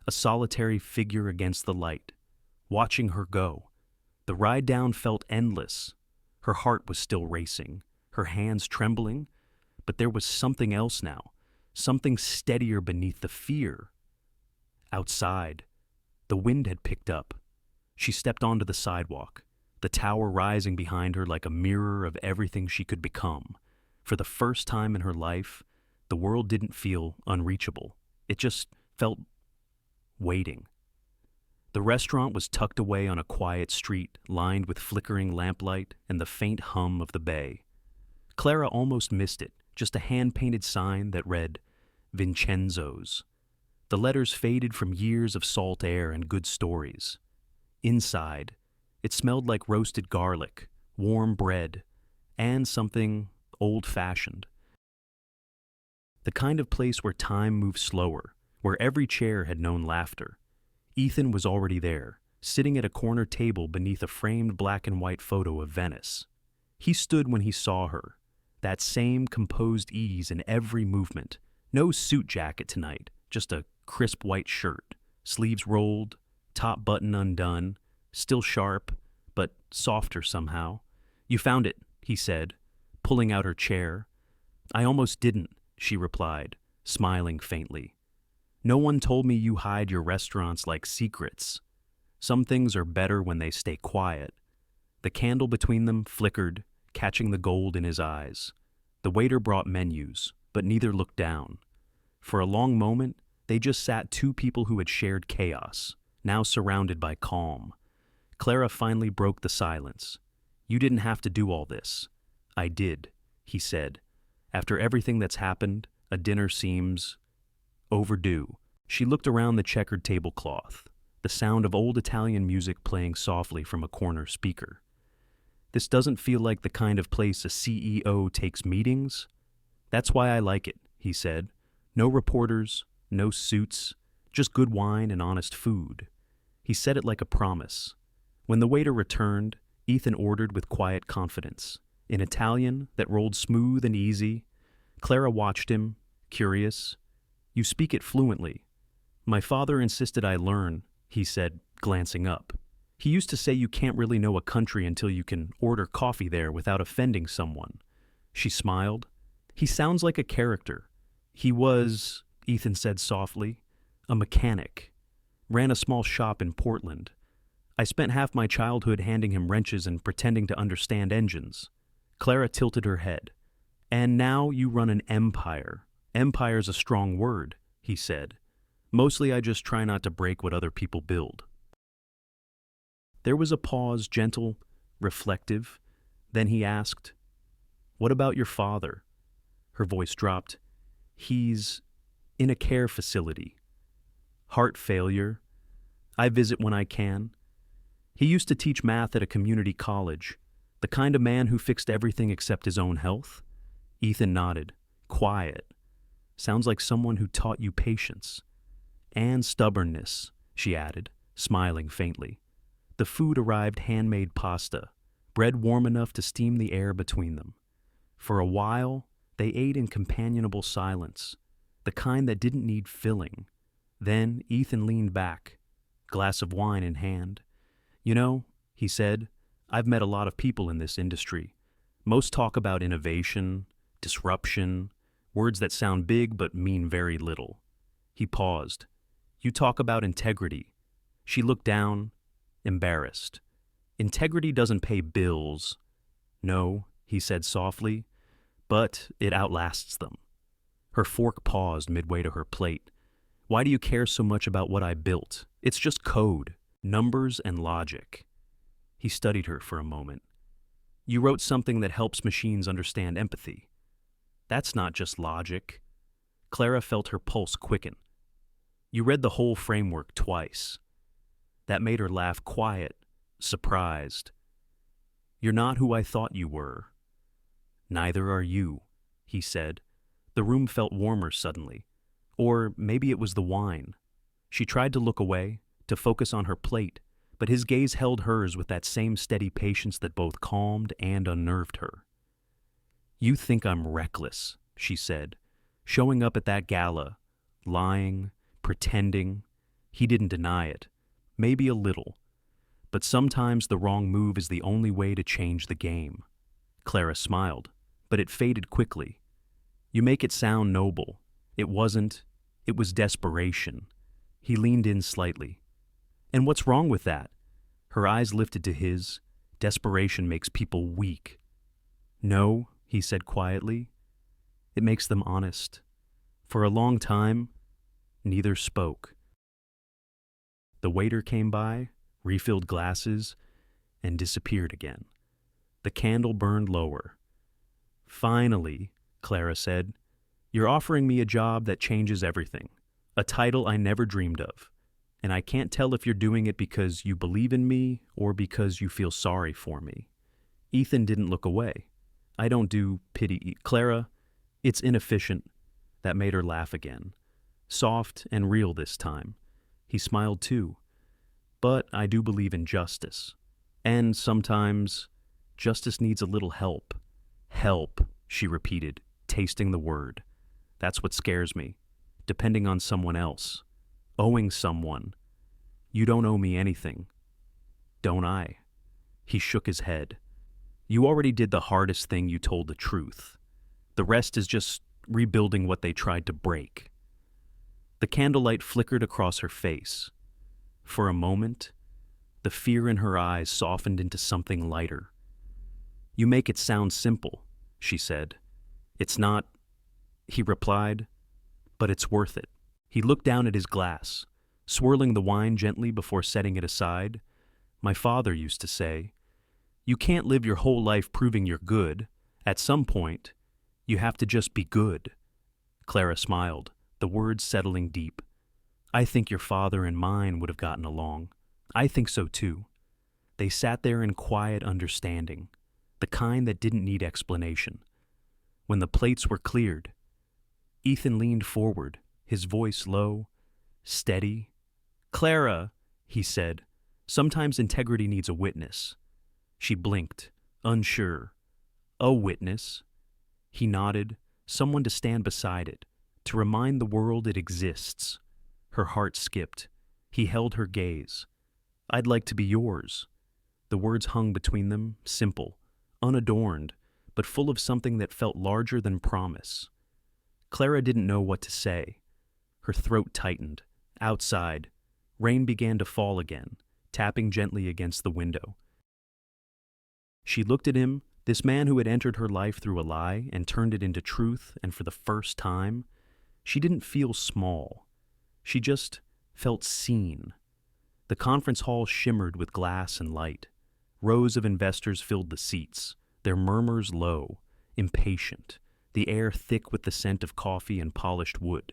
a solitary figure against the light, watching her go. The ride down felt endless. Her heart was still racing, her hands trembling, but there was something else now, something steadier beneath the fear. Outside, the wind had picked up. She stepped onto the sidewalk, the tower rising behind her like a mirror of everything she could become. For the first time in her life, the world didn't feel unreachable. It just felt waiting. The restaurant was tucked away on a quiet street, lined with flickering lamplight and the faint hum of the bay. Clara almost missed it, just a hand-painted sign that read, "Vincenzo's." The letters faded from years of salt air and good stories. Inside, it smelled like roasted garlic, warm bread, and something old-fashioned. The kind of place where time moved slower, where every chair had known laughter. Ethan was already there, sitting at a corner table beneath a framed black and white photo of Venice. He stood when he saw her, that same composed ease in every movement. No suit jacket tonight, just a crisp white shirt, sleeves rolled, top button undone, still sharp, but softer somehow. "You found it," he said, pulling out her chair. "I almost didn't," she replied, smiling faintly. "No one told me you hide your restaurants like secrets. Some things are better when they stay quiet." The candle between them flickered, catching the gold in his eyes. The waiter brought menus, but neither looked down. For a long moment, they just sat two people who had shared chaos, now surrounded by calm. Clara finally broke the silence. "You didn't have to do all this." "I did," he said. "After everything that's happened, a dinner seems overdue." She looked around the checkered tablecloth, the sound of old Italian music playing softly from a corner speaker. "This doesn't feel like the kind of place a CEO takes meetings." "That's why I like it," he said. "No reporters, no suits, just good wine and honest food." He said it like a promise. When the waiter returned, Ethan ordered with quiet confidence. In Italian that rolled smooth and easy, Clara watched him, curious. "You speak it fluently." "My father insisted I learn," he said, glancing up. "He used to say you can't really know a country until you can order coffee there without offending someone." She smiled. "He sounds like a character." "He was," Ethan said softly, "a mechanic. Ran a small shop in Portland. I spent half my childhood handing him wrenches and pretending to understand engines." Clara tilted her head. "And now you run an empire." "Empire's a strong word," he said. "Mostly I just try not to break what other people build." There was a pause, gentle, reflective. Then he asked, "What about your father?" Her voice dropped. "He's in a care facility. Heart failure. I visit when I can. He used to teach math at a community college. The kind of man who fixed everything except his own health." Ethan nodded. "Quiet. Sounds like someone who taught you patience." "And stubbornness," she added, smiling faintly. The food arrived handmade pasta, bread warm enough to steam the air between them. For a while, they ate in companionable silence, the kind that didn't need filling. Then Ethan leaned back, glass of wine in hand. "You know," he said, "I've met a lot of people in this industry. Most talk about innovation, disruption, words that sound big but mean very little." He paused. "You talk about integrity." She looked down, embarrassed. "Integrity doesn't pay bills." "No," he said softly, "but it outlasts them." Her fork paused midway to her plate. "Why do you care so much about what I built? It's just code, numbers and logic." He studied her for a moment. You wrote something that helps machines understand empathy. That's not just logic. Clara felt her pulse quicken. You read the whole framework twice. That made her laugh quiet, surprised. You're not who I thought you were. Neither are you, he said. The room felt warmer suddenly. Or maybe it was the wine. She tried to look away, to focus on her plate, but his gaze held hers with that same steady patience that both calmed and unnerved her. You think I'm reckless, she said, showing up at that gala, lying, pretending. He didn't deny it, maybe a little. But sometimes the wrong move is the only way to change the game. Clara smiled, but it faded quickly. You make it sound noble. It wasn't. It was desperation. He leaned in slightly. And what's wrong with that? Her eyes lifted to his. Desperation makes people weak. No, he said quietly. It makes them honest. For a long time, neither spoke. The waiter came by, refilled glasses, and disappeared again. The candle burned lower. Finally, Clara said, you're offering me a job that changes everything, a title I never dreamed of, and I can't tell if you're doing it because you believe in me or because you feel sorry for me. Ethan didn't look away. I don't do pity. Clara, it's inefficient. That made her laugh again. Soft and real this time. He smiled too. But I do believe in justice. And sometimes justice needs a little help. Help, she repeated, tasting the word. That's what scares me. Depending on someone else. Owing someone. You don't owe me anything. Don't I? He shook his head. You already did the hardest thing. You told the truth. The rest is just rebuilding what they tried to break. The candlelight flickered across her face. For a moment, the fear in her eyes softened into something lighter. You make it sound simple, she said. It's not, he replied, but it's worth it. He looked down at his glass, swirling the wine gently before setting it aside. My father used to say, you can't live your whole life proving you're good. At some point, you have to just be good. Clara smiled, the words settling deep. I think your father and mine would have gotten along. I think so too. They sat there in quiet understanding, the kind that didn't need explanation. When the plates were cleared, Ethan leaned forward, his voice low, steady. Clara, he said, sometimes integrity needs a witness. She blinked, unsure. A witness? He nodded, someone to stand beside it, to remind the world it exists. Her heart skipped. He held her gaze. I'd like to be yours. The words hung between them, simple, unadorned, but full of something that felt larger than promise. Clara didn't know what to say. Her throat tightened. Outside, rain began to fall again, tapping gently against the window. She looked at him, this man who had entered her life through a lie and turned it into truth, and for the first time, she didn't feel small. She just felt seen. The conference hall shimmered with glass and light. Rows of investors filled the seats, their murmurs low, impatient, the air thick with the scent of coffee and polished wood.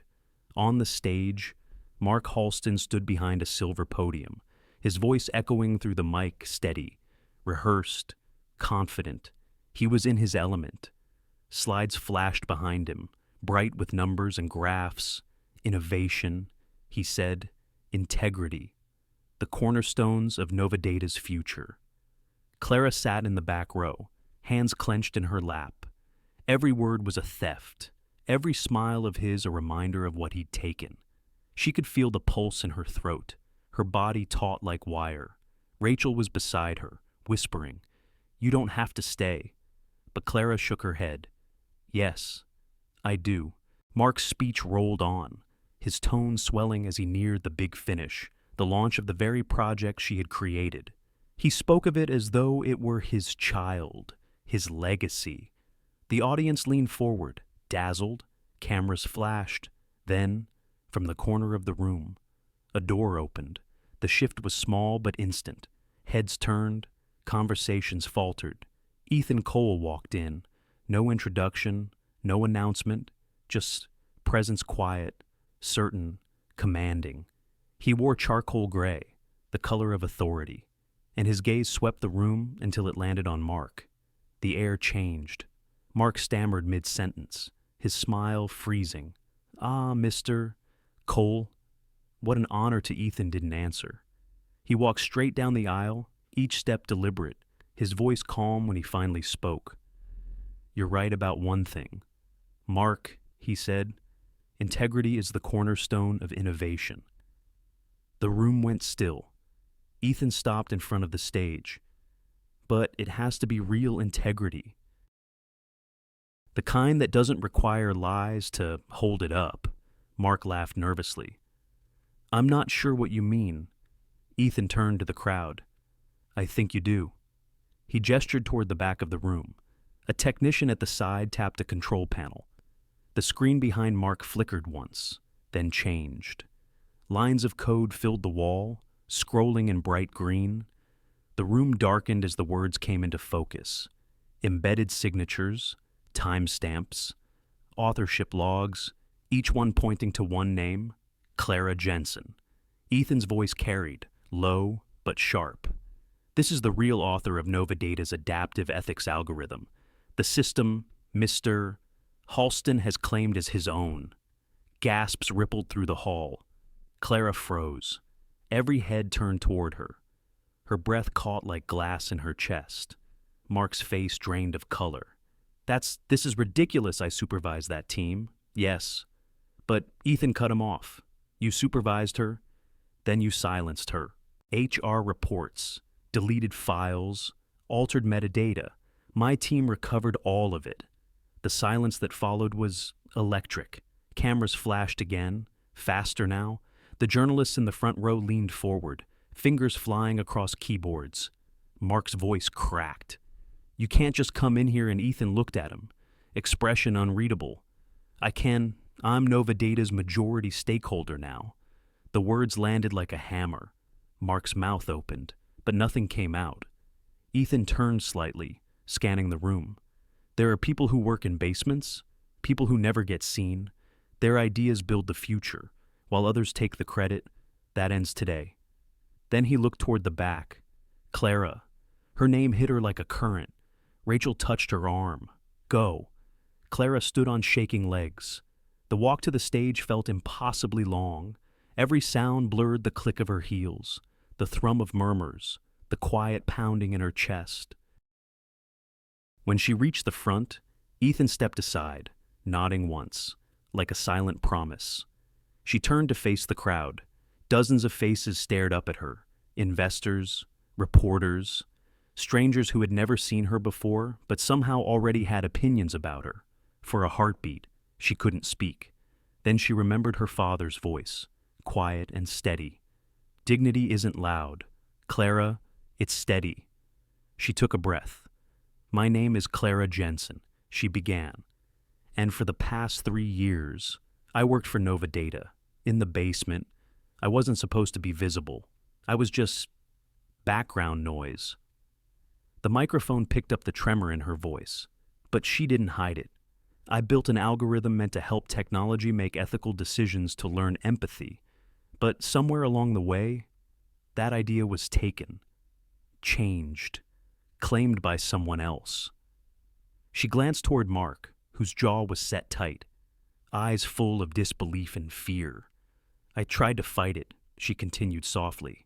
On the stage, Mark Halston stood behind a silver podium, his voice echoing through the mic steady, rehearsed, confident. He was in his element. Slides flashed behind him, bright with numbers and graphs. Innovation, he said, integrity, the cornerstones of Novadata's future. Clara sat in the back row, hands clenched in her lap. Every word was a theft, every smile of his a reminder of what he'd taken. She could feel the pulse in her throat, her body taut like wire. Rachel was beside her, whispering, "You don't have to stay." But Clara shook her head. "Yes, I do." Mark's speech rolled on, his tone swelling as he neared the big finish, the launch of the very project she had created. He spoke of it as though it were his child, his legacy. The audience leaned forward, dazzled, cameras flashed. Then, from the corner of the room, a door opened. The shift was small but instant. Heads turned, conversations faltered. Ethan Cole walked in. No introduction, no announcement, just presence quiet, certain, commanding. He wore charcoal gray, the color of authority, and his gaze swept the room until it landed on Mark. The air changed. Mark stammered mid-sentence, his smile freezing. "Ah, Mr. Cole." What an honor to Ethan didn't answer. He walked straight down the aisle, each step deliberate, his voice calm when he finally spoke. "You're right about one thing. Mark," he said, "integrity is the cornerstone of innovation." The room went still. Ethan stopped in front of the stage. "But it has to be real integrity. The kind that doesn't require lies to hold it up." Mark laughed nervously. "I'm not sure what you mean." Ethan turned to the crowd. "I think you do." He gestured toward the back of the room. A technician at the side tapped a control panel. The screen behind Mark flickered once, then changed. Lines of code filled the wall, scrolling in bright green. The room darkened as the words came into focus. Embedded signatures, timestamps, authorship logs, each one pointing to one name, Clara Jensen. Ethan's voice carried, low but sharp. "This is the real author of Nova Data's adaptive ethics algorithm. The system Mr. Halston has claimed as his own." Gasps rippled through the hall. Clara froze. Every head turned toward her. Her breath caught like glass in her chest. Mark's face drained of color. This is ridiculous," I supervised that team. "Yes." But Ethan cut him off. "You supervised her, then you silenced her. HR reports, deleted files, altered metadata. My team recovered all of it." The silence that followed was electric. Cameras flashed again, faster now. The journalists in the front row leaned forward, fingers flying across keyboards. Mark's voice cracked. "You can't just come in here," and Ethan looked at him, expression unreadable. I'm Nova Data's majority stakeholder now." The words landed like a hammer. Mark's mouth opened, but nothing came out. Ethan turned slightly, scanning the room. There are people who work in basements, people who never get seen. Their ideas build the future, while others take the credit. That ends today. Then he looked toward the back. Clara. Her name hit her like a current. Rachel touched her arm. "Go." Clara stood on shaking legs. The walk to the stage felt impossibly long. Every sound blurred the click of her heels, the thrum of murmurs, the quiet pounding in her chest. When she reached the front, Ethan stepped aside, nodding once, like a silent promise. She turned to face the crowd. Dozens of faces stared up at her. Investors, reporters, strangers who had never seen her before, but somehow already had opinions about her. For a heartbeat, she couldn't speak. Then she remembered her father's voice, quiet and steady. "Dignity isn't loud. Clara, it's steady." She took a breath. "My name is Clara Jensen," she began. "And for the past 3 years, I worked for Nova Data, in the basement. I wasn't supposed to be visible. I was just background noise." The microphone picked up the tremor in her voice, but she didn't hide it. "I built an algorithm meant to help technology make ethical decisions to learn empathy. But somewhere along the way, that idea was taken, changed, claimed by someone else." She glanced toward Mark, whose jaw was set tight, eyes full of disbelief and fear. "I tried to fight it," she continued softly.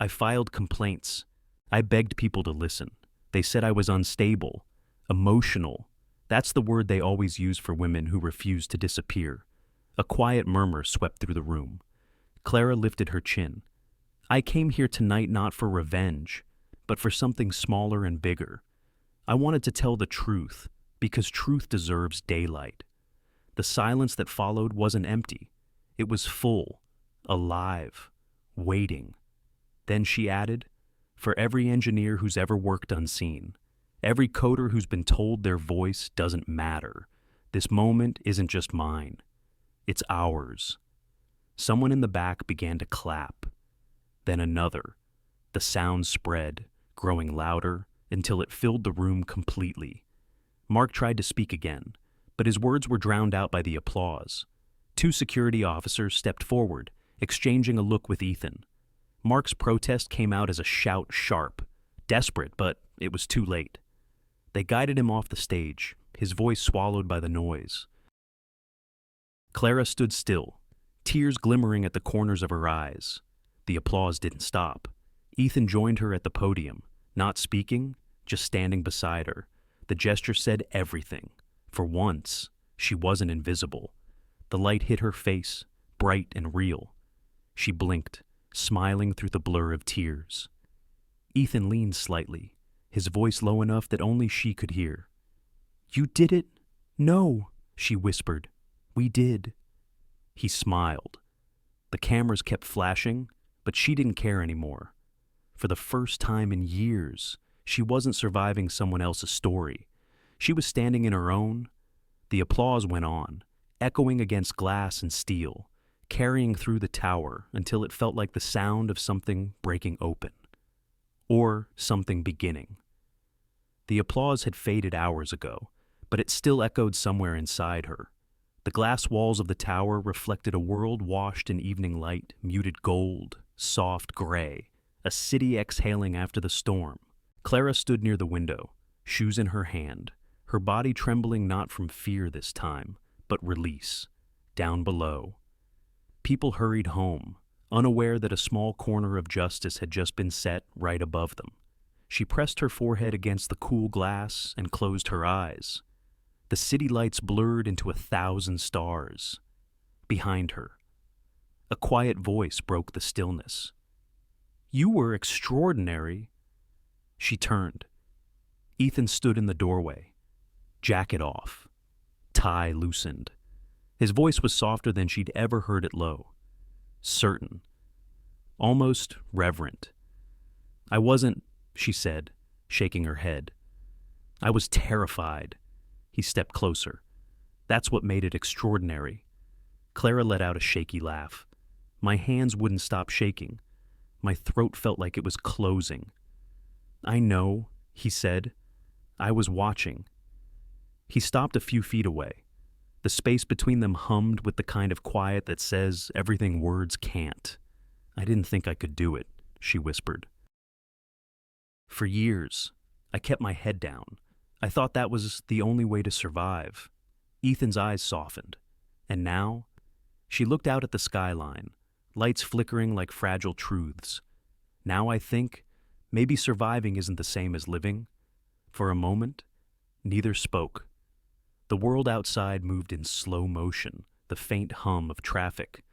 "I filed complaints. I begged people to listen. They said I was unstable, emotional. That's the word they always use for women who refuse to disappear." A quiet murmur swept through the room. Clara lifted her chin. "I came here tonight not for revenge, but for something smaller and bigger. I wanted to tell the truth, because truth deserves daylight." The silence that followed wasn't empty. It was full, alive, waiting. Then she added, "For every engineer who's ever worked unseen, every coder who's been told their voice doesn't matter, this moment isn't just mine. It's ours." Someone in the back began to clap. Then another. The sound spread, growing louder until it filled the room completely. Mark tried to speak again, but his words were drowned out by the applause. Two security officers stepped forward, exchanging a look with Ethan. Mark's protest came out as a shout, sharp, desperate, but it was too late. They guided him off the stage, his voice swallowed by the noise. Clara stood still, tears glimmering at the corners of her eyes. The applause didn't stop. Ethan joined her at the podium, not speaking, just standing beside her. The gesture said everything. For once, she wasn't invisible. The light hit her face, bright and real. She blinked, smiling through the blur of tears. Ethan leaned slightly, his voice low enough that only she could hear. "You did it?" "No," she whispered. "We did." He smiled. The cameras kept flashing, but she didn't care anymore. For the first time in years, she wasn't surviving someone else's story. She was standing in her own. The applause went on, echoing against glass and steel, carrying through the tower until it felt like the sound of something breaking open. Or something beginning. The applause had faded hours ago, but it still echoed somewhere inside her. The glass walls of the tower reflected a world washed in evening light, muted gold, soft gray, a city exhaling after the storm. Clara stood near the window, shoes in her hand, her body trembling not from fear this time, but release. Down below, people hurried home, unaware that a small corner of justice had just been set right above them. She pressed her forehead against the cool glass and closed her eyes. The city lights blurred into 1,000 stars. Behind her, a quiet voice broke the stillness. "You were extraordinary." She turned. Ethan stood in the doorway, jacket off, tie loosened. His voice was softer than she'd ever heard it low. Certain. Almost reverent. "I wasn't," she said, shaking her head. "I was terrified." He stepped closer. "That's what made it extraordinary." Clara let out a shaky laugh. My hands wouldn't stop shaking. My throat felt like it was closing. "I know," he said. "I was watching." He stopped a few feet away. The space between them hummed with the kind of quiet that says everything words can't. "I didn't think I could do it," she whispered. "For years, I kept my head down. I thought that was the only way to survive." Ethan's eyes softened. And now, she looked out at the skyline, lights flickering like fragile truths. "Now I think maybe surviving isn't the same as living." For a moment, neither spoke. The world outside moved in slow motion, the faint hum of traffic,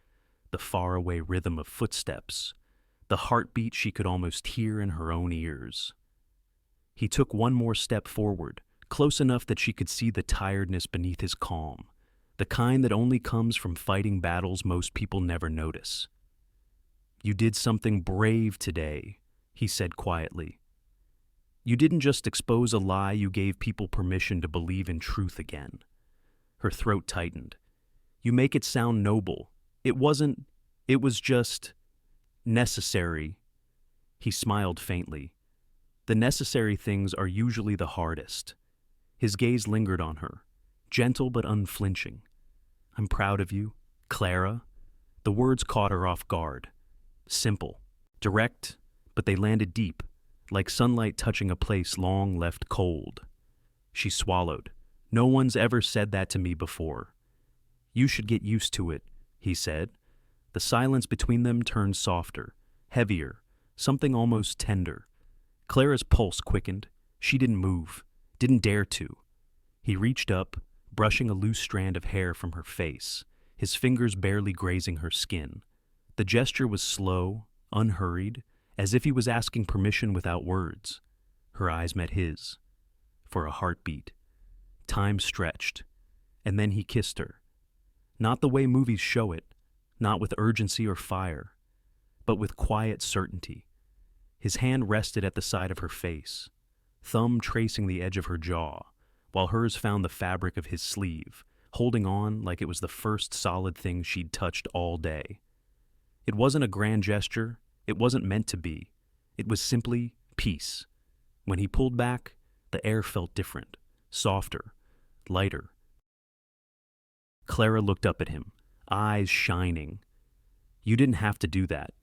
the faraway rhythm of footsteps, the heartbeat she could almost hear in her own ears. He took one more step forward, close enough that she could see the tiredness beneath his calm, the kind that only comes from fighting battles most people never notice. "You did something brave today," he said quietly. "You didn't just expose a lie, you gave people permission to believe in truth again." Her throat tightened. "You make it sound noble. It wasn't, it was just necessary." He smiled faintly. "The necessary things are usually the hardest." His gaze lingered on her, gentle but unflinching. "I'm proud of you, Clara." The words caught her off guard. Simple, direct, but they landed deep, like sunlight touching a place long left cold. She swallowed. "No one's ever said that to me before." "You should get used to it," he said. The silence between them turned softer, heavier, something almost tender. Clara's pulse quickened. She didn't move, didn't dare to. He reached up, brushing a loose strand of hair from her face, his fingers barely grazing her skin. The gesture was slow, unhurried, as if he was asking permission without words. Her eyes met his. For a heartbeat. Time stretched, and then he kissed her. Not the way movies show it, not with urgency or fire, but with quiet certainty. His hand rested at the side of her face, thumb tracing the edge of her jaw, while hers found the fabric of his sleeve, holding on like it was the first solid thing she'd touched all day. It wasn't a grand gesture. It wasn't meant to be. It was simply peace. When he pulled back, the air felt different, softer, lighter. Clara looked up at him, eyes shining. "You didn't have to do that."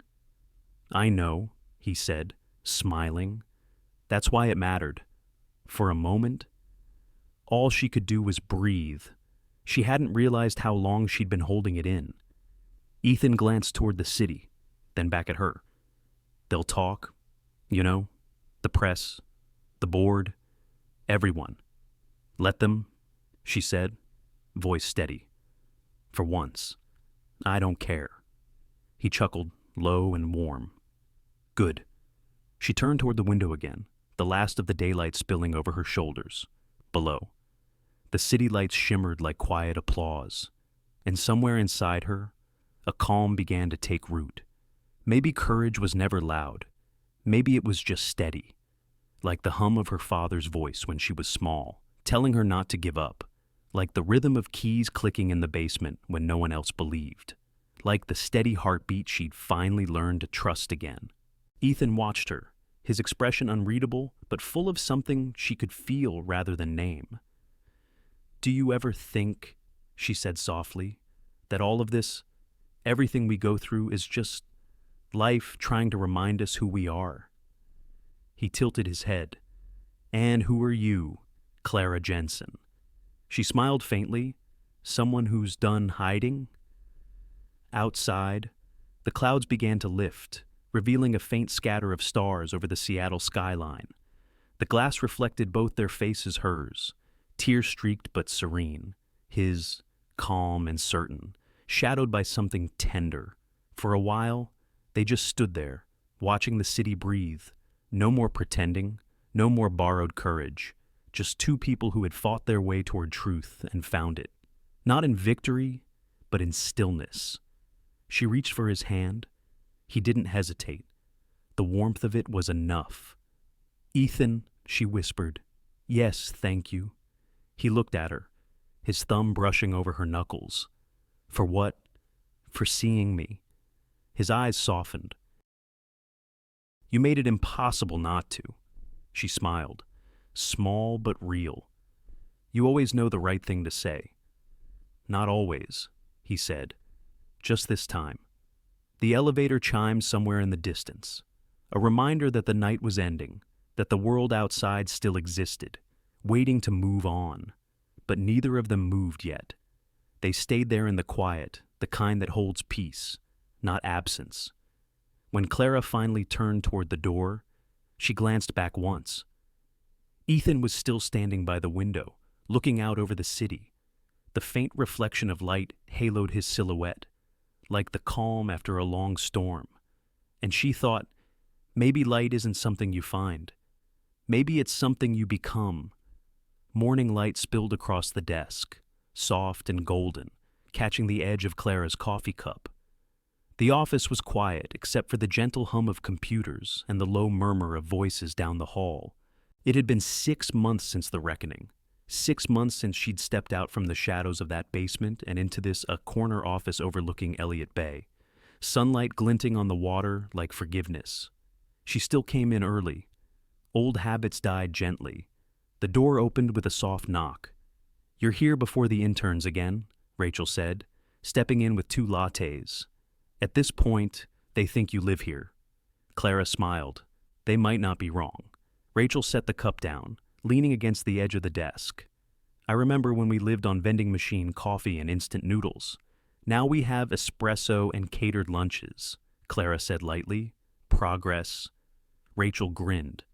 "I know," he said, smiling. "That's why it mattered." For a moment, all she could do was breathe. She hadn't realized how long she'd been holding it in. Ethan glanced toward the city, then back at her. "They'll talk, you know, the press, the board, everyone. Let them," she said, voice steady. "For once, I don't care." He chuckled, low and warm. "Good." She turned toward the window again, the last of the daylight spilling over her shoulders. Below, the city lights shimmered like quiet applause, and somewhere inside her, a calm began to take root. Maybe courage was never loud. Maybe it was just steady, like the hum of her father's voice when she was small, telling her not to give up, like the rhythm of keys clicking in the basement when no one else believed, like the steady heartbeat she'd finally learned to trust again. Ethan watched her, his expression unreadable but full of something she could feel rather than name. "Do you ever think," she said softly, "that all of this, everything we go through, is just life trying to remind us who we are?" He tilted his head. "And who are you, Clara Jensen?" She smiled faintly. "Someone who's done hiding?" Outside, the clouds began to lift, revealing a faint scatter of stars over the Seattle skyline. The glass reflected both their faces, hers, tear-streaked but serene, his, calm and certain, shadowed by something tender. For a while, they just stood there, watching the city breathe. No more pretending, no more borrowed courage, just two people who had fought their way toward truth and found it. Not in victory, but in stillness. She reached for his hand. He didn't hesitate. The warmth of it was enough. "Ethan," she whispered. "Yes, thank you." He looked at her, his thumb brushing over her knuckles. "For what?" "For seeing me." His eyes softened. "You made it impossible not to." She smiled, small but real. "You always know the right thing to say." "Not always," he said. "Just this time." The elevator chimed somewhere in the distance, a reminder that the night was ending, that the world outside still existed, waiting to move on. But neither of them moved yet. They stayed there in the quiet, the kind that holds peace, not absence. When Clara finally turned toward the door, she glanced back once. Ethan was still standing by the window, looking out over the city. The faint reflection of light haloed his silhouette, like the calm after a long storm. And she thought, maybe light isn't something you find. Maybe it's something you become. Morning light spilled across the desk, soft and golden, catching the edge of Clara's coffee cup. The office was quiet except for the gentle hum of computers and the low murmur of voices down the hall. It had been 6 months since the reckoning. 6 months since she'd stepped out from the shadows of that basement and into this a corner office overlooking Elliott Bay. Sunlight glinting on the water like forgiveness. She still came in early. Old habits died gently. The door opened with a soft knock. "You're here before the interns again," Rachel said, stepping in with 2 lattes. "At this point, they think you live here." Clara smiled. They might not be wrong. Rachel set the cup down, leaning against the edge of the desk. "I remember when we lived on vending machine coffee and instant noodles. Now we have espresso and catered lunches," Clara said lightly. "Progress." Rachel grinned.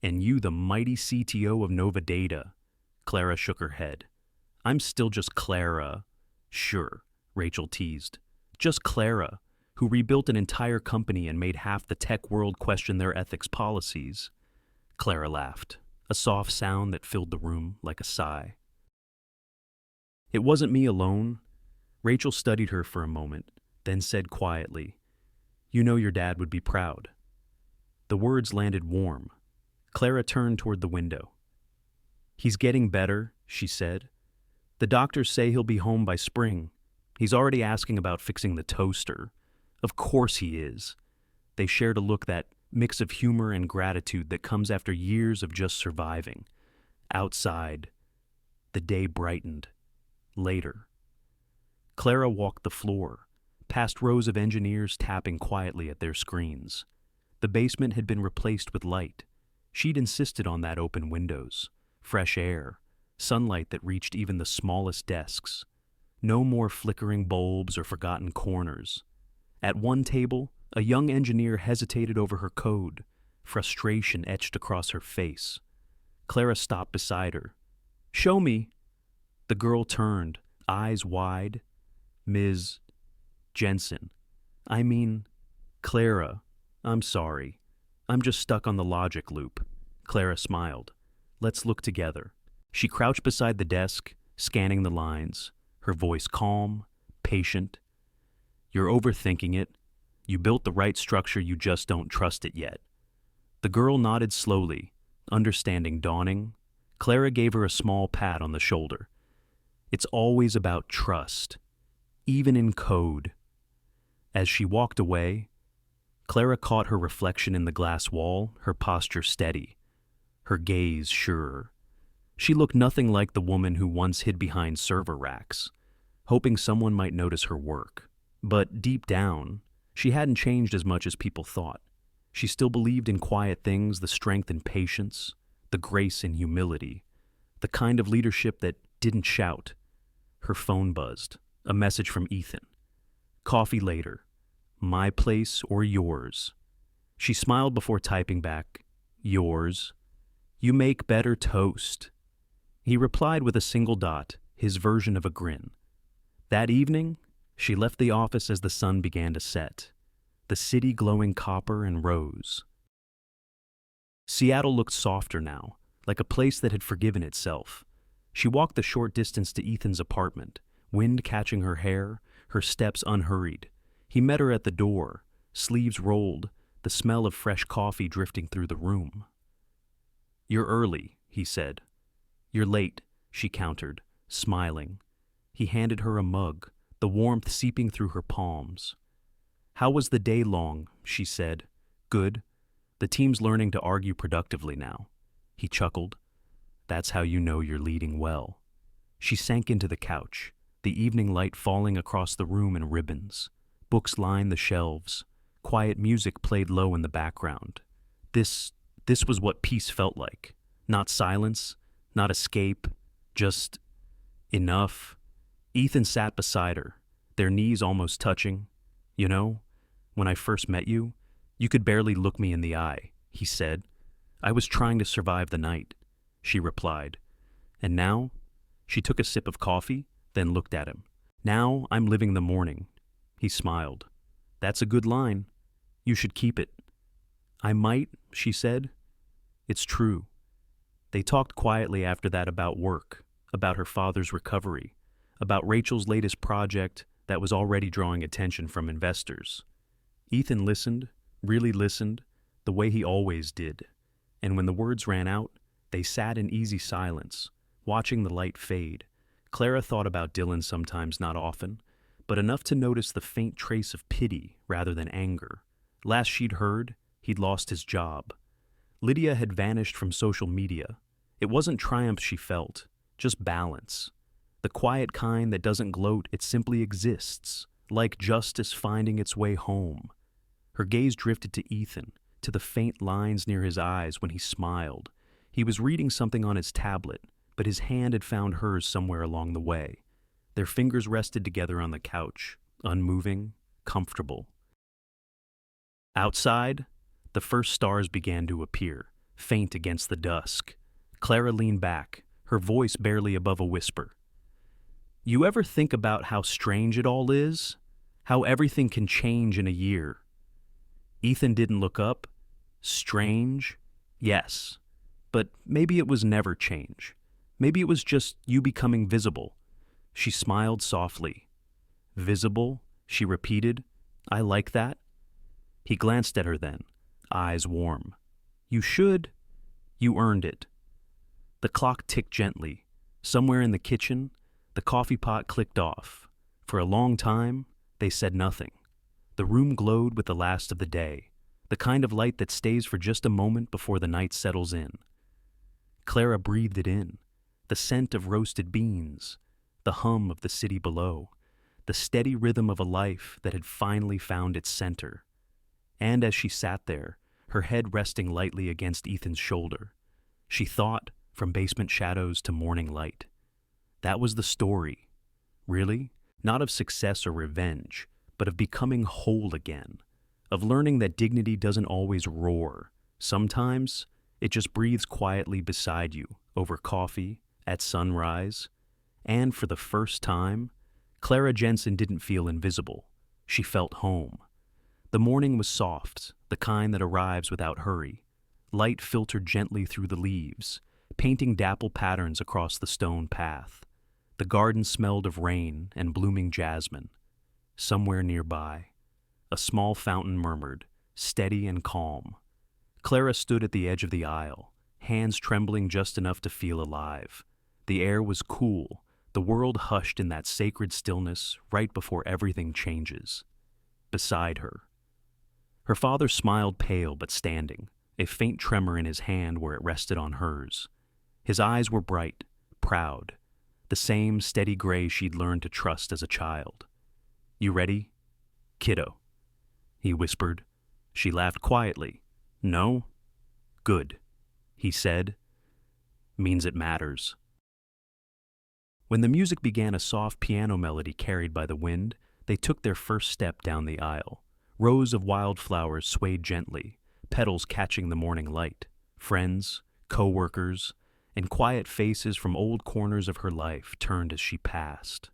"And you the mighty CTO of Nova Data." Clara shook her head. "I'm still just Clara." "Sure," Rachel teased. "Just Clara, who rebuilt an entire company and made half the tech world question their ethics policies." Clara laughed, a soft sound that filled the room like a sigh. "It wasn't me alone." Rachel studied her for a moment, then said quietly, "You know your dad would be proud." The words landed warm. Clara turned toward the window. "He's getting better," she said. "The doctors say he'll be home by spring. He's already asking about fixing the toaster." "Of course he is." They shared a look that mix of humor and gratitude that comes after years of just surviving. Outside, the day brightened. Later, Clara walked the floor, past rows of engineers tapping quietly at their screens. The basement had been replaced with light. She'd insisted on that open windows, fresh air, sunlight that reached even the smallest desks. No more flickering bulbs or forgotten corners. At one table, a young engineer hesitated over her code, frustration etched across her face. Clara stopped beside her. "Show me." The girl turned, eyes wide. "Ms. Jensen. I mean, Clara, I'm sorry. I'm just stuck on the logic loop." Clara smiled. "Let's look together." She crouched beside the desk, scanning the lines, her voice calm, patient. "You're overthinking it. You built the right structure, you just don't trust it yet." The girl nodded slowly, understanding dawning. Clara gave her a small pat on the shoulder. "It's always about trust, even in code." As she walked away, Clara caught her reflection in the glass wall, her posture steady, her gaze sure. She looked nothing like the woman who once hid behind server racks, hoping someone might notice her work. But deep down, she hadn't changed as much as people thought. She still believed in quiet things, the strength and patience, the grace and humility, the kind of leadership that didn't shout. Her phone buzzed, a message from Ethan. "Coffee later. My place or yours?" She smiled before typing back, "Yours. You make better toast." He replied with a single dot, his version of a grin. That evening, she left the office as the sun began to set, the city glowing copper and rose. Seattle looked softer now, like a place that had forgiven itself. She walked the short distance to Ethan's apartment, wind catching her hair, her steps unhurried. He met her at the door, sleeves rolled, the smell of fresh coffee drifting through the room. "You're early," he said. "You're late," she countered, smiling. He handed her a mug, the warmth seeping through her palms. "How was the day long?" she said. "Good. The team's learning to argue productively now." He chuckled. "That's how you know you're leading well." She sank into the couch, the evening light falling across the room in ribbons. Books lined the shelves. Quiet music played low in the background. This was what peace felt like. Not silence, not escape, just enough. Ethan sat beside her, their knees almost touching. "You know, when I first met you, you could barely look me in the eye," he said. "I was trying to survive the night," she replied. "And now?" She took a sip of coffee, then looked at him. "Now I'm living the morning." He smiled. "That's a good line. You should keep it." "I might," she said. "It's true." They talked quietly after that about work, about her father's recovery, about Rachel's latest project that was already drawing attention from investors. Ethan listened, really listened, the way he always did. And when the words ran out, they sat in easy silence, watching the light fade. Clara thought about Dylan sometimes, not often, but enough to notice the faint trace of pity rather than anger. Last she'd heard, he'd lost his job. Lydia had vanished from social media. It wasn't triumph she felt, just balance. The quiet kind that doesn't gloat, it simply exists, like justice finding its way home. Her gaze drifted to Ethan, to the faint lines near his eyes when he smiled. He was reading something on his tablet, but his hand had found hers somewhere along the way. Their fingers rested together on the couch, unmoving, comfortable. Outside, the first stars began to appear, faint against the dusk. Clara leaned back, her voice barely above a whisper. "You ever think about how strange it all is? How everything can change in a year?" Ethan didn't look up. Strange? Yes. But maybe it was never change. Maybe it was just you becoming visible. She smiled softly. "Visible?" she repeated. "I like that." He glanced at her then, eyes warm. "You should. You earned it." The clock ticked gently. Somewhere in the kitchen, the coffee pot clicked off. For a long time, they said nothing. The room glowed with the last of the day. the kind of light that stays for just a moment before the night settles in. Clara breathed it in, the scent of roasted beans, the hum of the city below, the steady rhythm of a life that had finally found its center. And as she sat there, her head resting lightly against Ethan's shoulder, she thought, from basement shadows to morning light. That was the story, really, not of success or revenge, but of becoming whole again, of learning that dignity doesn't always roar. Sometimes it just breathes quietly beside you, over coffee, at sunrise. And for the first time, Clara Jensen didn't feel invisible. She felt home. The morning was soft, the kind that arrives without hurry. Light filtered gently through the leaves, painting dapple patterns across the stone path. The garden smelled of rain and blooming jasmine. Somewhere nearby, a small fountain murmured, steady and calm. Clara stood at the edge of the aisle, hands trembling just enough to feel alive. The air was cool, the world hushed in that sacred stillness right before everything changes. Beside her, her father smiled, pale but standing, a faint tremor in his hand where it rested on hers. His eyes were bright, proud, the same steady gray she'd learned to trust as a child. "You ready, kiddo?" he whispered. She laughed quietly. "No?" "Good," he said. "Means it matters." When the music began, a soft piano melody carried by the wind, they took their first step down the aisle. Rows of wildflowers swayed gently, petals catching the morning light. Friends, co-workers, and quiet faces from old corners of her life turned as she passed.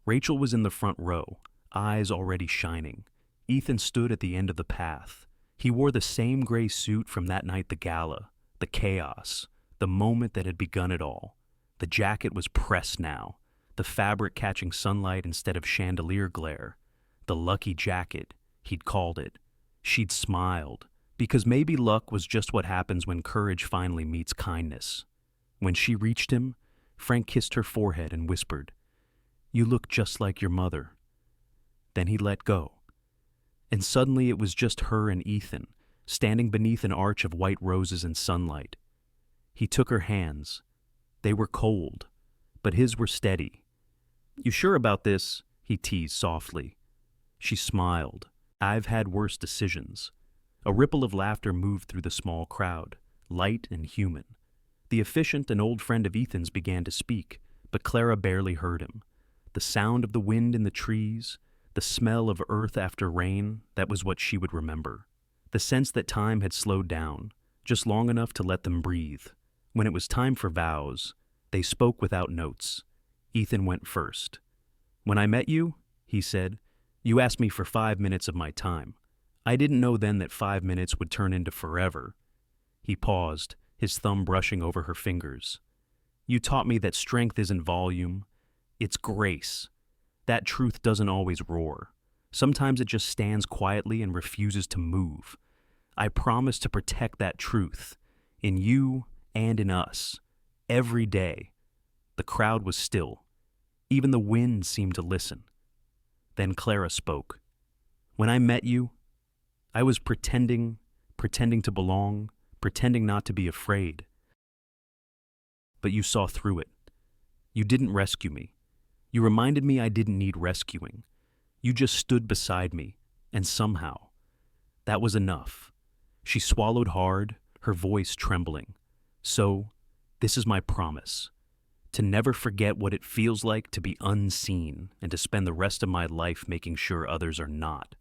Rachel was in the front row, eyes already shining. Ethan stood at the end of the path. He wore the same gray suit from that night, the gala, the chaos, the moment that had begun it all. The jacket was pressed now, the fabric catching sunlight instead of chandelier glare. The lucky jacket, he'd called it. She'd smiled, because maybe luck was just what happens when courage finally meets kindness. When she reached him, Frank kissed her forehead and whispered, "You look just like your mother." Then he let go. And suddenly it was just her and Ethan, standing beneath an arch of white roses and sunlight. He took her hands. They were cold, but his were steady. "You sure about this?" he teased softly. She smiled. "I've had worse decisions." A ripple of laughter moved through the small crowd, light and human. The efficient and old friend of Ethan's began to speak, but Clara barely heard him. The sound of the wind in the trees, the smell of earth after rain, that was what she would remember. The sense that time had slowed down, just long enough to let them breathe. When it was time for vows, they spoke without notes. Ethan went first. "When I met you," he said, "you asked me for 5 minutes of my time. I didn't know then that 5 minutes would turn into forever." He paused, his thumb brushing over her fingers. "You taught me that strength isn't volume, it's grace. That truth doesn't always roar. Sometimes it just stands quietly and refuses to move. I promise to protect that truth, in you and in us, every day." The crowd was still. Even the wind seemed to listen. Then Clara spoke. "When I met you, I was pretending to belong, pretending not to be afraid. But you saw through it. You didn't rescue me. You reminded me I didn't need rescuing. You just stood beside me, and somehow, that was enough." She swallowed hard, her voice trembling. "So, this is my promise. To never forget what it feels like to be unseen and to spend the rest of my life making sure others are not.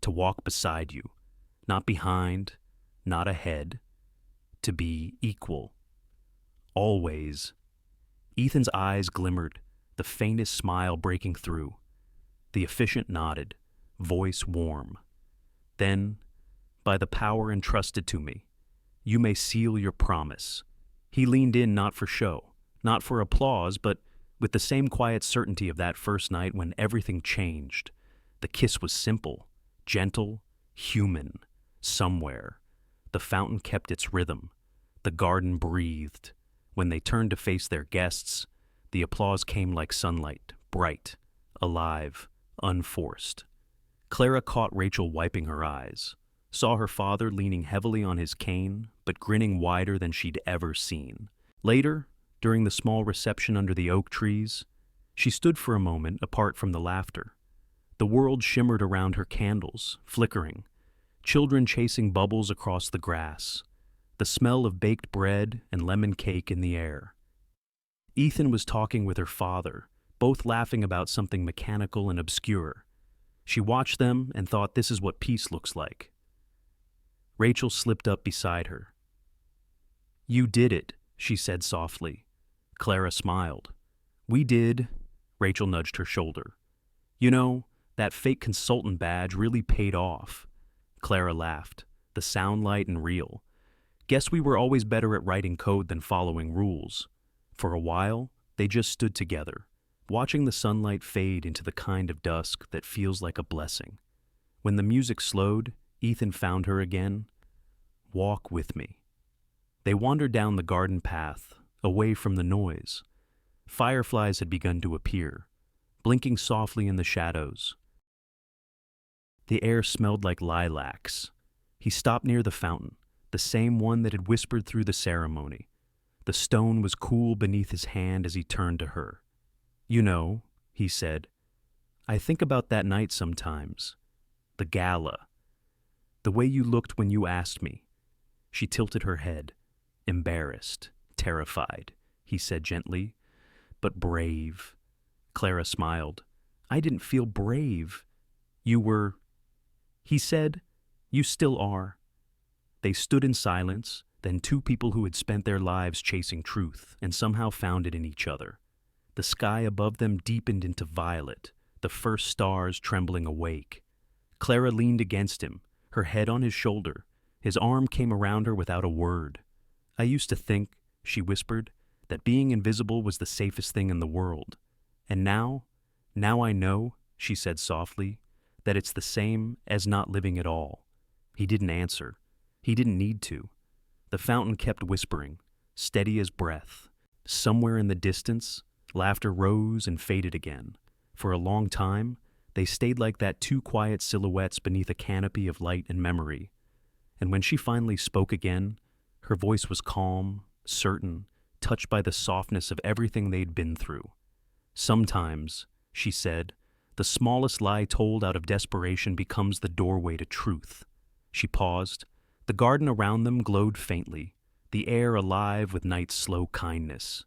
To walk beside you, not behind, not ahead. To be equal. Always." Ethan's eyes glimmered, the faintest smile breaking through. The efficient nodded, voice warm. "Then, by the power entrusted to me, you may seal your promise." He leaned in, not for show, not for applause, but with the same quiet certainty of that first night when everything changed. The kiss was simple, gentle, human, somewhere. The fountain kept its rhythm. The garden breathed. When they turned to face their guests, the applause came like sunlight, bright, alive, unforced. Clara caught Rachel wiping her eyes. saw her father leaning heavily on his cane, but grinning wider than she'd ever seen. Later, during the small reception under the oak trees, she stood for a moment apart from the laughter. The world shimmered around her candles, flickering, children chasing bubbles across the grass, the smell of baked bread and lemon cake in the air. Ethan was talking with her father, both laughing about something mechanical and obscure. She watched them and thought, this is what peace looks like. Rachel slipped up beside her. "You did it," she said softly. Clara smiled. "We did." Rachel nudged her shoulder. "You know, that fake consultant badge really paid off." Clara laughed, the sound light and real. "Guess we were always better at writing code than following rules." For a while, they just stood together, watching the sunlight fade into the kind of dusk that feels like a blessing. When the music slowed, Ethan found her again. "Walk with me." They wandered down the garden path, away from the noise. Fireflies had begun to appear, blinking softly in the shadows. The air smelled like lilacs. He stopped near the fountain, the same one that had whispered through the ceremony. The stone was cool beneath his hand as he turned to her. "You know," he said, "I think about that night sometimes. The gala. The way you looked when you asked me." She tilted her head, embarrassed, terrified. He said gently, "But brave." Clara smiled. "I didn't feel brave. You were." He said, "You still are." They stood in silence, then two people who had spent their lives chasing truth and somehow found it in each other. The sky above them deepened into violet, the first stars trembling awake. Clara leaned against him, her head on his shoulder. His arm came around her without a word. "I used to think," she whispered, "that being invisible was the safest thing in the world. And now I know," she said softly, "that it's the same as not living at all." He didn't answer. He didn't need to. The fountain kept whispering, steady as breath. Somewhere in the distance, laughter rose and faded again. For a long time, they stayed like that, two quiet silhouettes beneath a canopy of light and memory. And when she finally spoke again, her voice was calm, certain, touched by the softness of everything they'd been through. "Sometimes," she said, "the smallest lie told out of desperation becomes the doorway to truth." She paused. The garden around them glowed faintly, the air alive with night's slow kindness.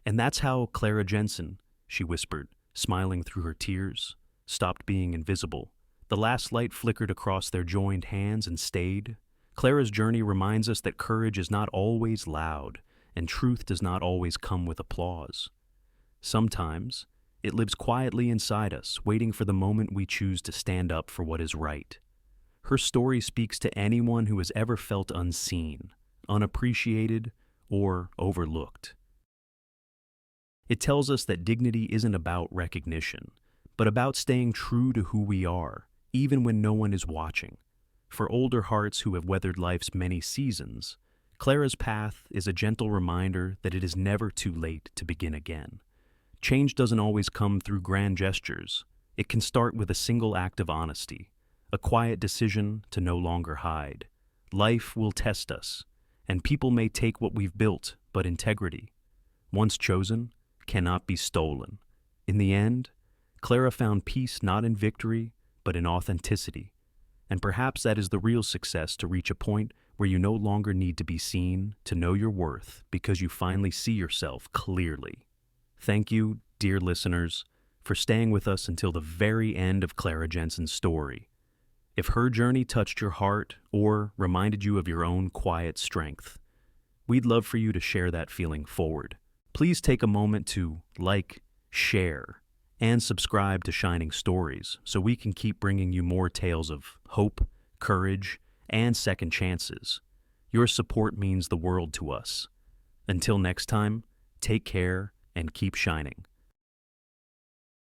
"And that's how Clara Jensen," she whispered, smiling through her tears, "stopped being invisible." The last light flickered across their joined hands and stayed. Clara's journey reminds us that courage is not always loud, and truth does not always come with applause. Sometimes, it lives quietly inside us, waiting for the moment we choose to stand up for what is right. Her story speaks to anyone who has ever felt unseen, unappreciated, or overlooked. It tells us that dignity isn't about recognition, but about staying true to who we are, even when no one is watching. For older hearts who have weathered life's many seasons, Clara's path is a gentle reminder that it is never too late to begin again. Change doesn't always come through grand gestures. It can start with a single act of honesty, a quiet decision to no longer hide. Life will test us, and people may take what we've built, but integrity, once chosen, cannot be stolen. In the end, Clara found peace not in victory, but in authenticity. And perhaps that is the real success, to reach a point where you no longer need to be seen to know your worth because you finally see yourself clearly. Thank you, dear listeners, for staying with us until the very end of Clara Jensen's story. If her journey touched your heart or reminded you of your own quiet strength, we'd love for you to share that feeling forward. Please take a moment to like, share, and subscribe to Shining Stories so we can keep bringing you more tales of hope, courage, and second chances. Your support means the world to us. Until next time, take care and keep shining.